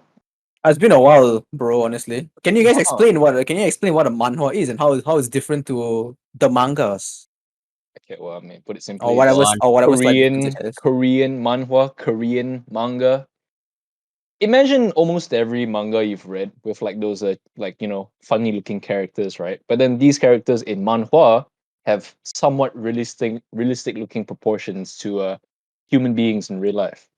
it's been a while, bro. Honestly, can you guys Wow. explain what a manhwa is and how it's different to the mangas Okay, well, I mean, put it or simply, Go it's on. whatever slightly different it Korean has? Korean manhwa, Korean manga. Imagine almost every manga you've read with like those funny looking characters, right? But then these characters in manhwa have somewhat realistic looking proportions to human beings in real life.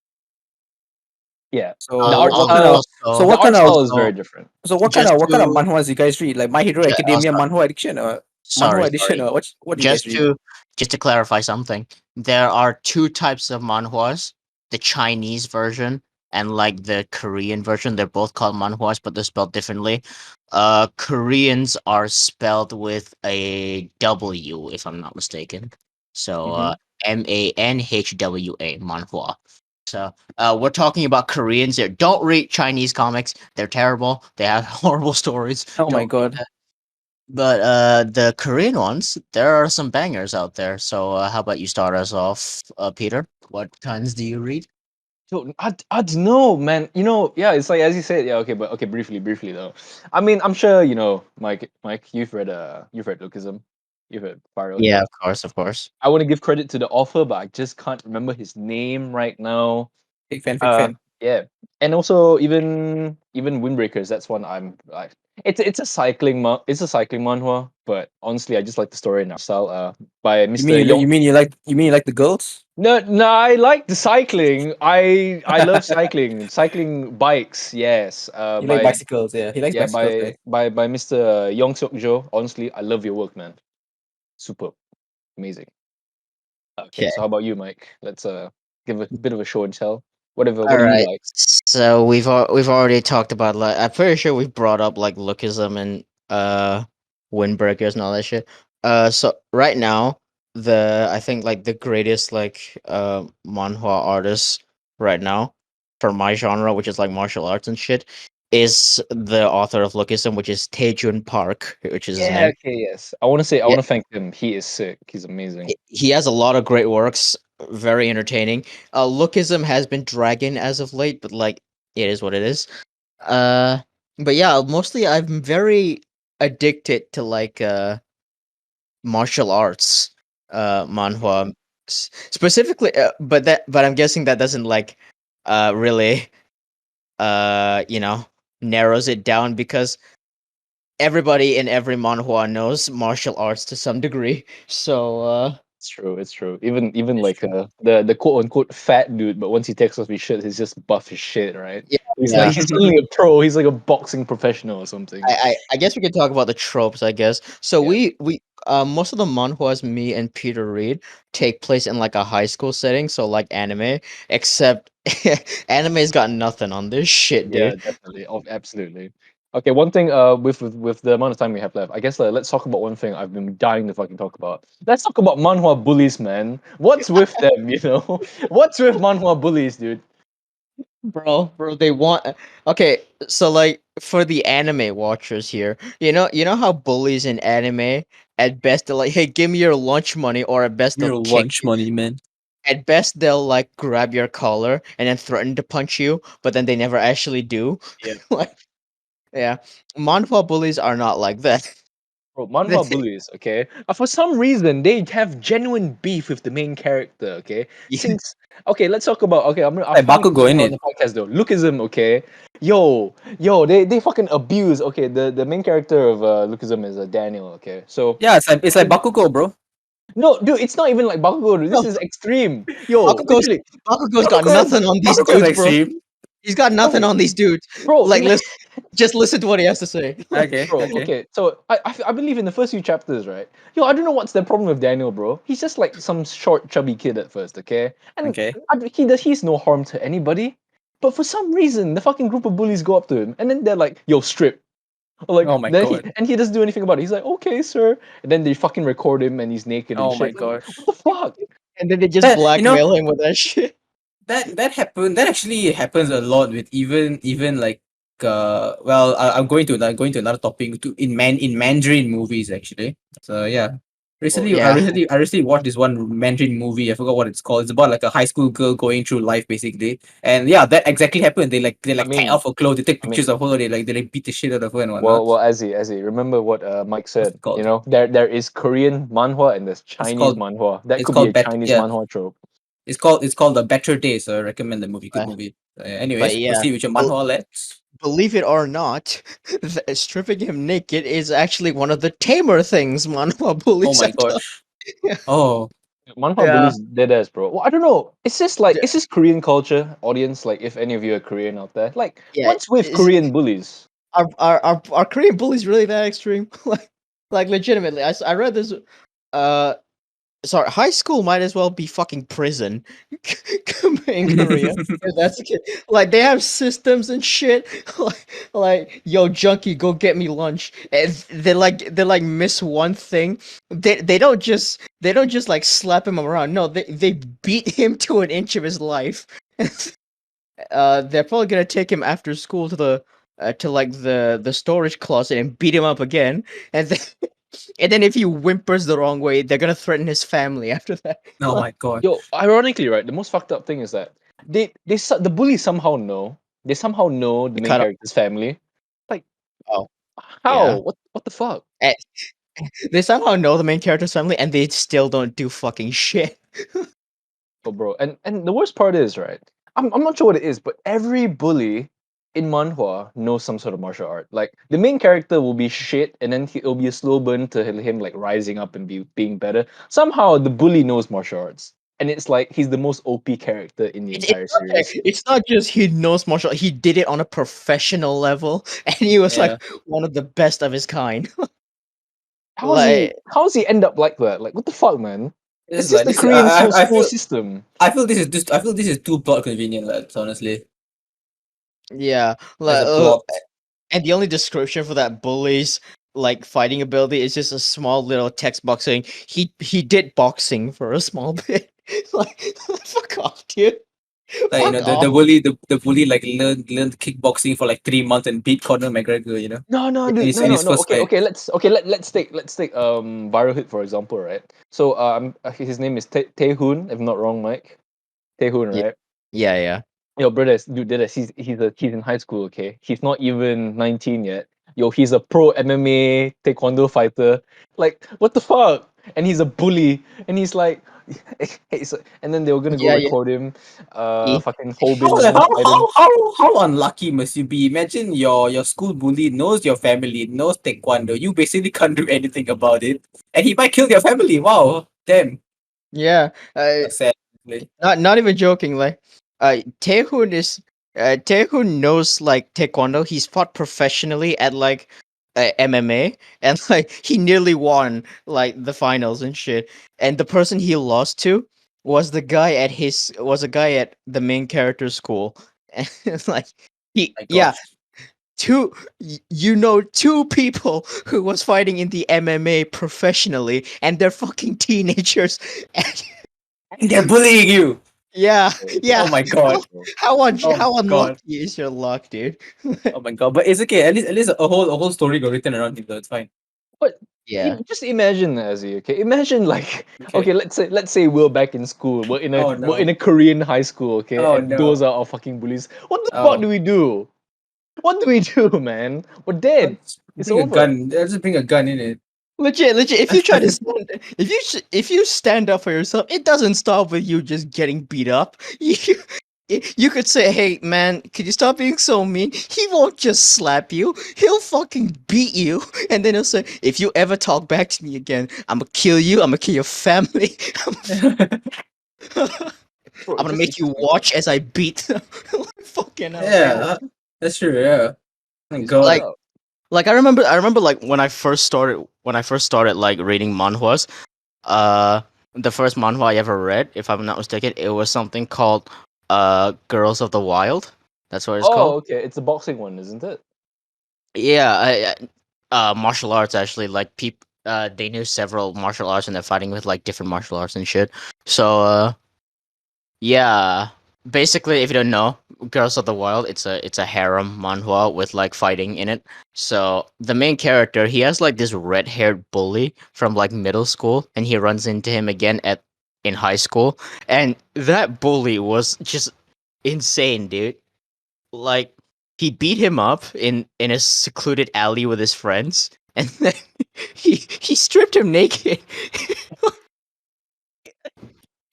Yeah. The So art what Al- kind of style so Also, the what art kind of style is very also, different. so just what kind of to manhwas you guys read? Like My Hero Academia, Manhwa Addiction, or Manhwa Edition, sorry. or what do you guys Just read? to clarify something, there are two types of manhwas: the Chinese version and like the Korean version. They're both called manhwas, but they're spelled differently. Koreans are spelled with a W, if I'm not mistaken. So Mm-hmm. Manhwa, manhwa. So we're talking about Koreans here. Don't read Chinese comics. They're terrible. They have horrible stories. Oh my Don't read god. that. But the Korean ones, there are some bangers out there. So how about you start us off, Peter? What kinds do you read? So I don't know, man. You know, yeah, it's like as you said, yeah, okay, but okay, briefly though. I mean, I'm sure you know, Mike, you've read Lookism, you've read Spiral, Yeah, yeah. of course, of course. I want to give credit to the author, but I just can't remember his name right now. Big fan, big fan. Yeah, and also even Windbreakers. That's one I'm like. It's a it's a cycling manhwa, but honestly, I just like the story and art style. By Mr. Yong. You mean you like the girls? No, no, I like the cycling. I love cycling, cycling bikes. Yes. You like bicycles, yeah. He likes Yeah, bicycles, right? by Mr. Yong Seok Jo. Honestly, I love your work, man. Superb, amazing. Okay, Okay. so how about you, Mike? Let's give a bit of a show and tell. Whatever. All What do you right. like? So we've already talked about, like, I'm pretty sure we've brought up like lookism and windbreakers and all that shit. So right now, I think like the greatest like manhwa artist right now for my genre, which is like martial arts and shit, is the author of lookism, which is Taejun Park, which is his Yeah. name. Okay. Yes. I want to say I Yeah, want to thank him. He is sick. He's amazing. he has a lot of great works, very entertaining. Lookism has been dragging as of late, but like it is what it is. Uh, but yeah, mostly I'm very addicted to like martial arts manhwa, specifically. But I'm guessing that doesn't like really you know, narrows it down, because everybody in every manhwa knows martial arts to some degree. So It's true. It's true. Even it's like true. the quote unquote fat dude, but once he takes off his shirt, he's just buff as shit, right? Yeah, He's like yeah. he's suddenly a pro. He's like a boxing professional or something. I guess we could talk about the tropes, I guess. So Yeah. we most of the manhwas me and Peter read take place in like a high school setting, so like anime, except anime's got nothing on this shit, Yeah, dude. definitely. Oh, absolutely. Okay, one thing with the amount of time we have left, I guess let's talk about one thing I've been dying to fucking talk about. Let's talk about manhwa bullies, man. What's with them, you know? What's with manhwa bullies, dude? Bro, they want okay, so like for the anime watchers here, you know how bullies in anime at best they're like, hey, give me your lunch money, or at best they'll Your kick lunch you. money, man. At best they'll like grab your collar and then threaten to punch you, but then they never actually do. Yeah. Like, yeah, manhwa bullies are not like that. Bro, manhwa bullies, okay? For some reason, they have genuine beef with the main character, okay? Yeah. Since, okay, let's talk about, okay, I'll Like finally Bakugo, talk about innit? the podcast though. Lookism, okay? Yo, they fucking abuse, okay? The main character of Lookism is Daniel, okay? So, Yeah, it's like Bakugo, bro. no, dude, it's not even like Bakugo, dude. This No, is extreme. Yo, Bakugo's literally, Bakugo's got nothing on these Bakugo's dudes, bro. extreme. He's got nothing bro, on these dudes. bro, Like, just listen to what he has to say. Okay, bro, okay. okay. So I believe in the first few chapters, right? Yo, I don't know what's the problem with Daniel, bro. He's just like some short, chubby kid at first, okay? And Okay. he's no harm to anybody. But for some reason, the fucking group of bullies go up to him, and then they're like, "Yo, strip." Or like, Oh my then god. he doesn't do anything about it. He's like, "Okay, sir." And then they fucking record him, and he's naked and Oh my shit. Like, gosh. what the fuck? And then they just That you know blackmail him with that shit. that actually happens a lot with even like I'm going to another topic in Mandarin movies actually. So yeah. Oh Recently, yeah. I recently watched this one Mandarin movie. I forgot what it's called. It's about like a high school girl going through life basically, and yeah, that exactly happened. They I like take mean, off her clothes, they take I mean, pictures of her, they like beat the shit out of her and whatnot. well, Azzy, remember what Mike What's said? it You called? know, there is Korean manhwa and there's It's Chinese called manhwa. That it's could be called a Bet Chinese yeah. manhwa trope. It's called The Better Day. So I recommend the movie. Good But, movie. but Anyways, yeah, proceed with your bel- manhwa. Let's. believe it or not, stripping him naked is actually one of the tamer things manhwa Oh bullies my have done. gosh. Oh, Manhwa Yeah. bullies dead ass, bro. Well, I don't know. It's just like it's just Korean culture, audience. Like, if any of you are Korean out there, like, Yeah, what's with Korean bullies? are Korean bullies really that extreme? Like legitimately, I read this. Uh, Sorry, high school might as well be fucking prison in Korea. If that's the case. Like they have systems and shit. Like yo, junkie, go get me lunch. And they like miss one thing. They don't just like slap him around. No, they beat him to an inch of his life. They're probably gonna take him after school to the to like the storage closet and beat him up again, and then and then if he whimpers the wrong way, they're gonna threaten his family after that. Oh my god. Yo, ironically, right, the most fucked up thing is that the bullies somehow know the main Cut off. character's family. Like, Oh, how? yeah. What the fuck? Eh, they somehow know the main character's family, and they still don't do fucking shit. Oh, bro, and the worst part is, right, I'm not sure what it is, but every bully in manhwa knows some sort of martial art. Like, the main character will be shit, and then it'll be a slow burn to him like rising up and being better. Somehow the bully knows martial arts, and it's like he's the most OP character in the entire series. It's not just he knows martial art, he did it on a professional level, and he was Yeah. like one of the best of his kind. How does he end up like that? Like, what the fuck, man? It's just like the this. Korean I school feel. system. I feel this is just. I feel this is too plot convenient. Lads, honestly, Yeah, as a plot. and the only description for that bully's like fighting ability is just a small little text box saying he did boxing for a small bit. Like, fuck off, dude. Like, Fuck off. the bully like learned kickboxing for like 3 months and beat Conor McGregor. You know, No, in dude, his, no, in no, his no. first Okay, fight. okay. Let's take viral hit for example, right? So his name is Taehoon, if I'm not wrong, Mike. Taehoon, Yeah. right? Yeah. Yo, brothers, dude, brothers, he's in high school. Okay, he's not even 19 yet. Yo, he's a pro MMA taekwondo fighter. Like, what the fuck? And he's a bully. And he's like, and then they were gonna go Yeah, yeah. record him, Yeah. fucking Hobin How, was gonna fight him. how unlucky must you be? Imagine your school bully knows your family, knows taekwondo. You basically can't do anything about it, and he might kill your family. Wow, damn, Yeah. that's sad. Like, Not even joking. Like, Taehoon knows like taekwondo. He's fought professionally at like MMA, and like he nearly won like the finals and shit. And the person he lost to was a guy at the main character's school. And it's like my yeah, gosh. you know two people who was fighting in the MMA professionally, and they're fucking teenagers. And And they're bullying you. yeah, yeah. Oh my god. How Oh my how god. unlucky is your luck, dude? Oh my god. But it's okay. At least a whole story got written around him. So it's fine. But Yeah. just imagine, Azzy, okay? Imagine like Okay. okay, let's say we're back in school. Oh, We're in no. a Korean high school, okay? Oh, And no. those are our fucking bullies. What the Oh. fuck do we do? What do we do, man? We're dead. It's Bring a over. gun. Just bring a gun in it. Legit. If you try to if you stand up for yourself, it doesn't stop with you just getting beat up. You could say, "Hey, man, could you stop being so mean?" He won't just slap you; he'll fucking beat you, and then he'll say, "If you ever talk back to me again, I'm gonna kill you. I'm gonna kill your family. Bro, I'm gonna make you watch as I beat them." Fucking hell. Yeah, that's true. Yeah. Thank God. Like I remember like when I first started like reading manhwas, the first manhwa I ever read, if I'm not mistaken, it was something called Girls of the Wild. That's what it's called. okay. It's a boxing one, isn't it? Yeah, martial arts actually. Like they knew several martial arts and they're fighting with like different martial arts and shit. So yeah. Basically, if you don't know, Girls of the Wild, it's a harem manhwa with like fighting in it. So the main character, he has like this red-haired bully from like middle school, and he runs into him again in high school, and that bully was just insane, dude. Like he beat him up in a secluded alley with his friends, and then he stripped him naked.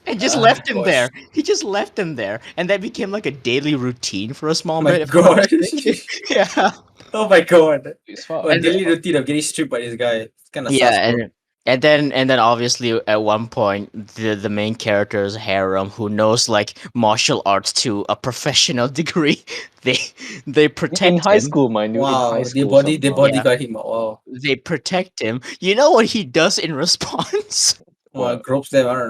And just left him gosh. there. He just left him there, and that became like a daily routine for a small Oh my bit. if I'm not god. mistaken. Yeah, Oh my god. It's fuck. A daily routine of getting stripped by this guy. It's kind of yeah, sus, bro. and then obviously at one point the main character's harem, who knows like martial arts to a professional degree, they protect in high him. school, mind you. In Wow, high they school. body somehow. got him. Wow. They protect him. You know what he does in response? Wow, gropes them. I don't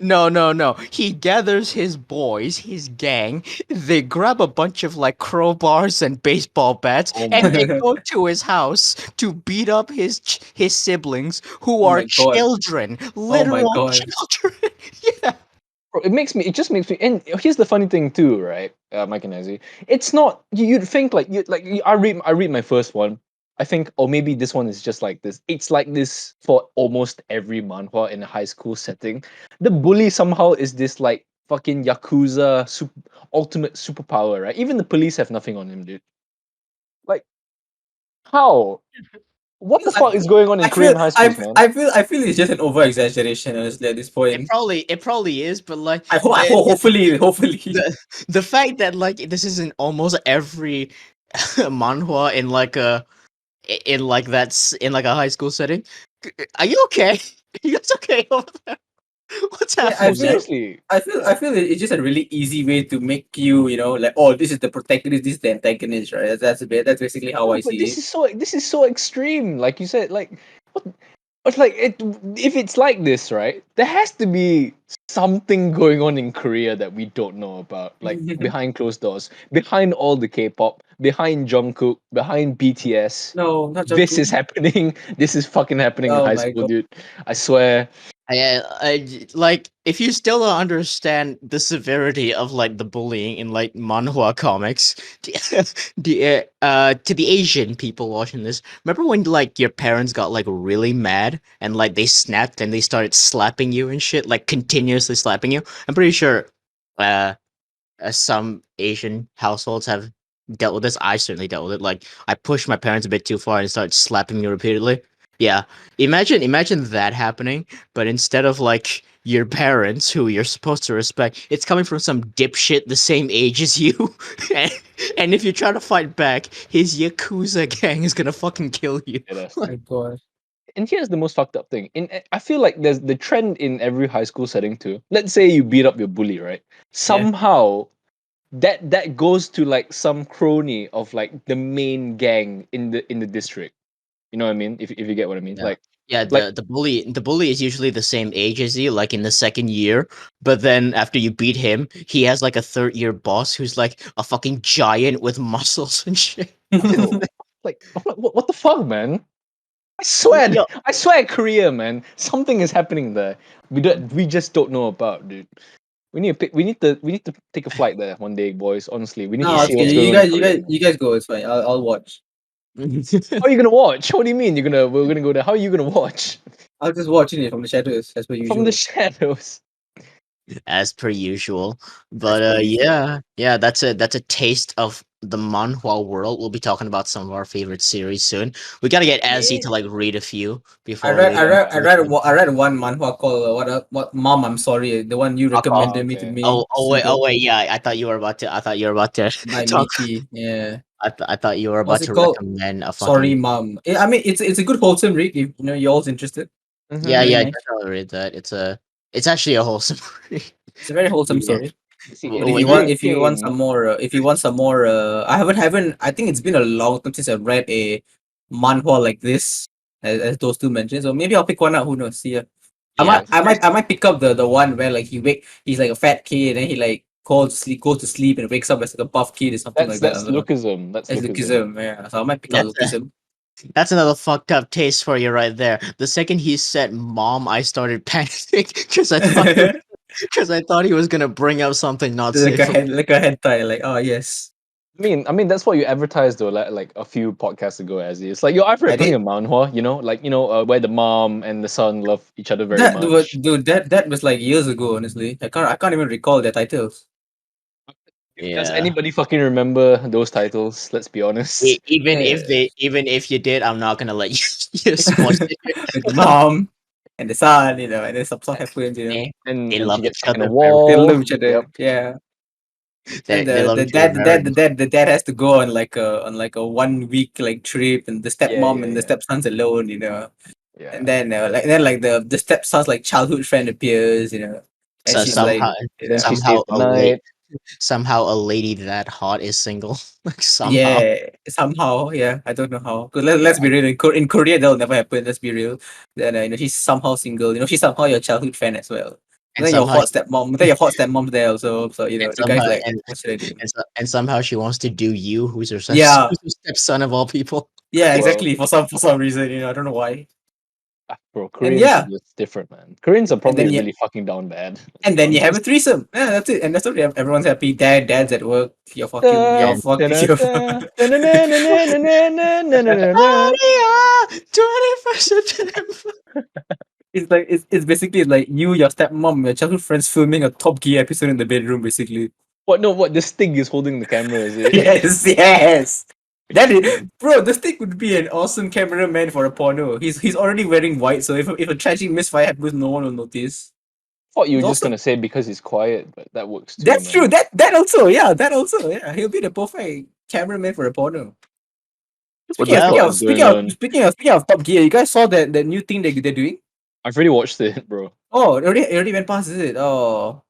know. No. He gathers his boys, his gang. They grab a bunch of like crowbars and baseball bats, Oh and they my- go to his house to beat up his siblings, who Oh are my God. children, literal God. children. Yeah. Bro, it just makes me. And here's the funny thing too, right, Mike and Azzy. It's not you'd think I read my first one. I think, oh, maybe this one is just like this. It's like this for almost every manhwa in a high school setting. The bully somehow is this like fucking yakuza ultimate superpower, right? Even the police have nothing on him, dude. Like, how? What the fuck is going on in I feel Korean high schools, man? I feel it's just an over exaggeration, honestly, at this point. It probably is, but like Hopefully. the fact that like this is in almost every manhwa in like a in like that's in like a high school setting. Are you okay? Are you guys okay over there? What's Yeah, No, happening, man? seriously. I feel it's just a really easy way to make you, like, oh, this is the protagonist, this is the antagonist, right? That's basically how I No, but see it. this is so extreme. Like you said, like what? It's like if it's like this, right? There has to be something going on in Korea that we don't know about, like behind closed doors, behind all the K-pop, behind Jungkook, behind BTS. No, not This Jungkook. is happening. This is fucking happening in Oh high my school, god. dude. I swear. Like if you still don't understand the severity of like the bullying in like manhwa comics, to the Asian people watching this, remember when like your parents got like really mad and like they snapped and they started slapping you and shit, like continuously slapping you? I'm pretty sure uh some Asian households have dealt with this. I certainly dealt with it. Like I pushed my parents a bit too far and started slapping me repeatedly. Yeah, imagine that happening, but instead of like your parents who you're supposed to respect, it's coming from some dipshit the same age as you. and, and if you try to fight back, his yakuza gang is gonna fucking kill you. Yeah, that's My god. and here's the most fucked up thing. I feel like there's the trend in every high school setting too. Let's say you beat up your bully, right? Somehow that goes to like some crony of like the main gang in the district. You know what I mean? If you get what I mean. Yeah. Yeah, Like the bully is usually the same age as you, like in the second year. But then after you beat him, he has like a third year boss who's like a fucking giant with muscles and shit. bro, like what the fuck, man? Yo, I swear Korea, man. Something is happening there. We just don't know about, dude. We need to take a flight there one day, boys. Honestly, we need to No, see it's okay. what's going on in Korea, man. You guys go. It's fine. I'll watch. How are you gonna watch? What do you mean we're gonna go there? How are you gonna watch? I'll just watch it from the shadows as per From the usual. shadows. as per usual. As But per usual. yeah, that's a taste of the manhwa world. We'll be talking about some of our favorite series soon. We gotta get Azzy to like read a few before we I read one manhwa called what Mom, I'm sorry, the one you Ah, recommended me to okay. me, Seagull, oh wait, yeah, I thought you were about to by talk. Michi. Yeah. I thought you were about What's it to called? recommend a Sorry, fucking Mom. I mean, it's a good wholesome read. If you're always interested. Mm-hmm. yeah, Very yeah, nice. definitely read that. It's actually a wholesome read. It's a very wholesome Yeah. story. See, W- But when you if you want some more, I haven't. I think it's been a long time since I read a manhwa like this, as those two mentioned. So maybe I'll pick one up. Who knows? See ya. yeah, I might pick up the one where like he's like a fat kid and he like goes to sleep and wakes up as like a buff kid or something like that. I that's don't know. Lookism. That's It's Lookism. Lookism, yeah. So I might pick up that's Lookism. that's another fucked up taste for you right there. The second he said "mom," I started panicking because I thought he was gonna bring up something not safe. Like a hentai, like, oh yes. I mean, that's what you advertised though, like a few podcasts ago, as it's like, yo, I've I read plenty did of manhwa, where the mom and the son love each other very that much. dude, that was like years ago, honestly. I can't even recall their titles. Does Yeah. anybody fucking remember those titles? Let's be honest. Yeah. Even if you did, I'm not gonna let you spoil it. Like the mom and the son, and then some stuff happens, They, And they and she love gets each stuck in a other very They wall. love each Yep. other. Yeah. Then they love each other very much. the dad has to go on like a 1 week like trip, and the Yeah, stepmom yeah, and the yeah. stepson's alone, Yeah. and then the stepson's like childhood friend appears, and So she's like, Then she stays the night. somehow a lady that hot is single. Like somehow. yeah, somehow, yeah, I don't know how. Cause let's Yeah. be real, in Korea that'll never happen. Let's be real. Then she's somehow single. She's somehow your childhood friend as well. And somehow Then your hot stepmom's there also. So and the guy's somehow like, what should I do? and somehow she wants to do you, who's her Yeah, who's her stepson of all people. yeah, Well, exactly. For some reason, I don't know why. Bro, Koreans yeah. are just different, man. Koreans are probably then you- really fucking down bad. And then you have a threesome. Yeah, that's it. And that's what everyone's happy. Dad's at work. You're fucking. You're And- fucking. Maria, 21st September. It's like it's basically like you, your stepmom, your childhood friends filming a Top Gear episode in the bedroom, basically. What? No, what? The Stig is holding the camera, is it? Yes. That is, bro. This thing would be an awesome cameraman for a porno. He's already wearing white, so if a tragic misfire happens, no one will notice. Thought you were It's just also- gonna say because he's quiet, but that works too. That's man. true. That also, yeah, that also, yeah. He'll be the perfect cameraman for a porno. What Speaking the of, fuck is going on? speaking of Top Gear, you guys saw that new thing that they're doing? I've already watched it, bro. Oh, it already went past, is it? Oh,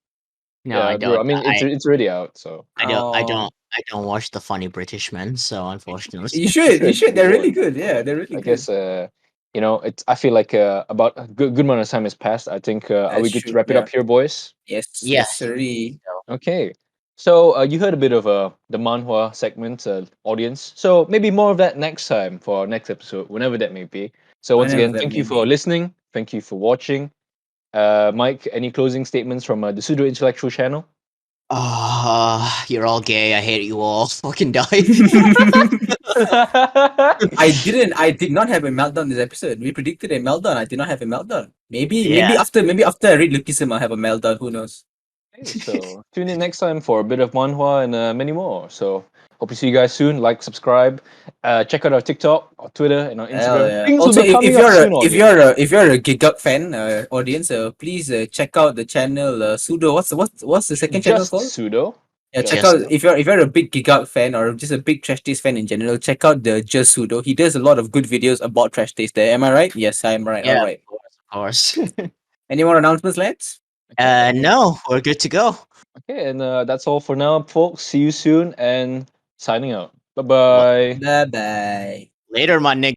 No, Yeah, I bro. don't. I mean, it's already out, so I don't. I Oh. don't. I don't watch the funny British men. So unfortunately, You should. You should. They're you really should. good. Yeah, they're really I good. guess you know, it's. I feel like about a good amount of time has passed. I think are we That's good to true, wrap it yeah. up here, boys? Yes. Yeah. Yes, sorry. Okay. So you heard a bit of the manhwa segment, audience. So maybe more of that next time for our next episode, whenever that may be. So once Whenever again, that thank may you for be. listening. Thank you for watching. Mike, any closing statements from the Pseudo Intellectual channel? you're all gay. I hate you all. Fucking die. I did not have a meltdown this episode. We predicted a meltdown. I did not have a meltdown. Maybe Yeah. maybe after I read Lukism, I'll have a meltdown. Who knows? So tune in next time for a bit of manhwa and many more. So hope to see you guys soon. Like, subscribe, check out our TikTok, our Twitter, and our Hell Instagram. yeah. Things Also, will be coming up soon. if you're a Giguk fan, audience, please check out the channel Sudo. What's the second channel Just called? Pseudo. Yeah, check Just- out if you're a big Giguk fan or just a big Trash Taste fan in general. Check out the Just Sudo. He does a lot of good videos about Trash Taste. There, am I right? Yes, I am right. Yeah, All right. of course. Any more announcements, lads? No, we're good to go. Okay, and that's all for now, folks. See you soon and signing out. Bye bye. Bye bye. Later, my nigga.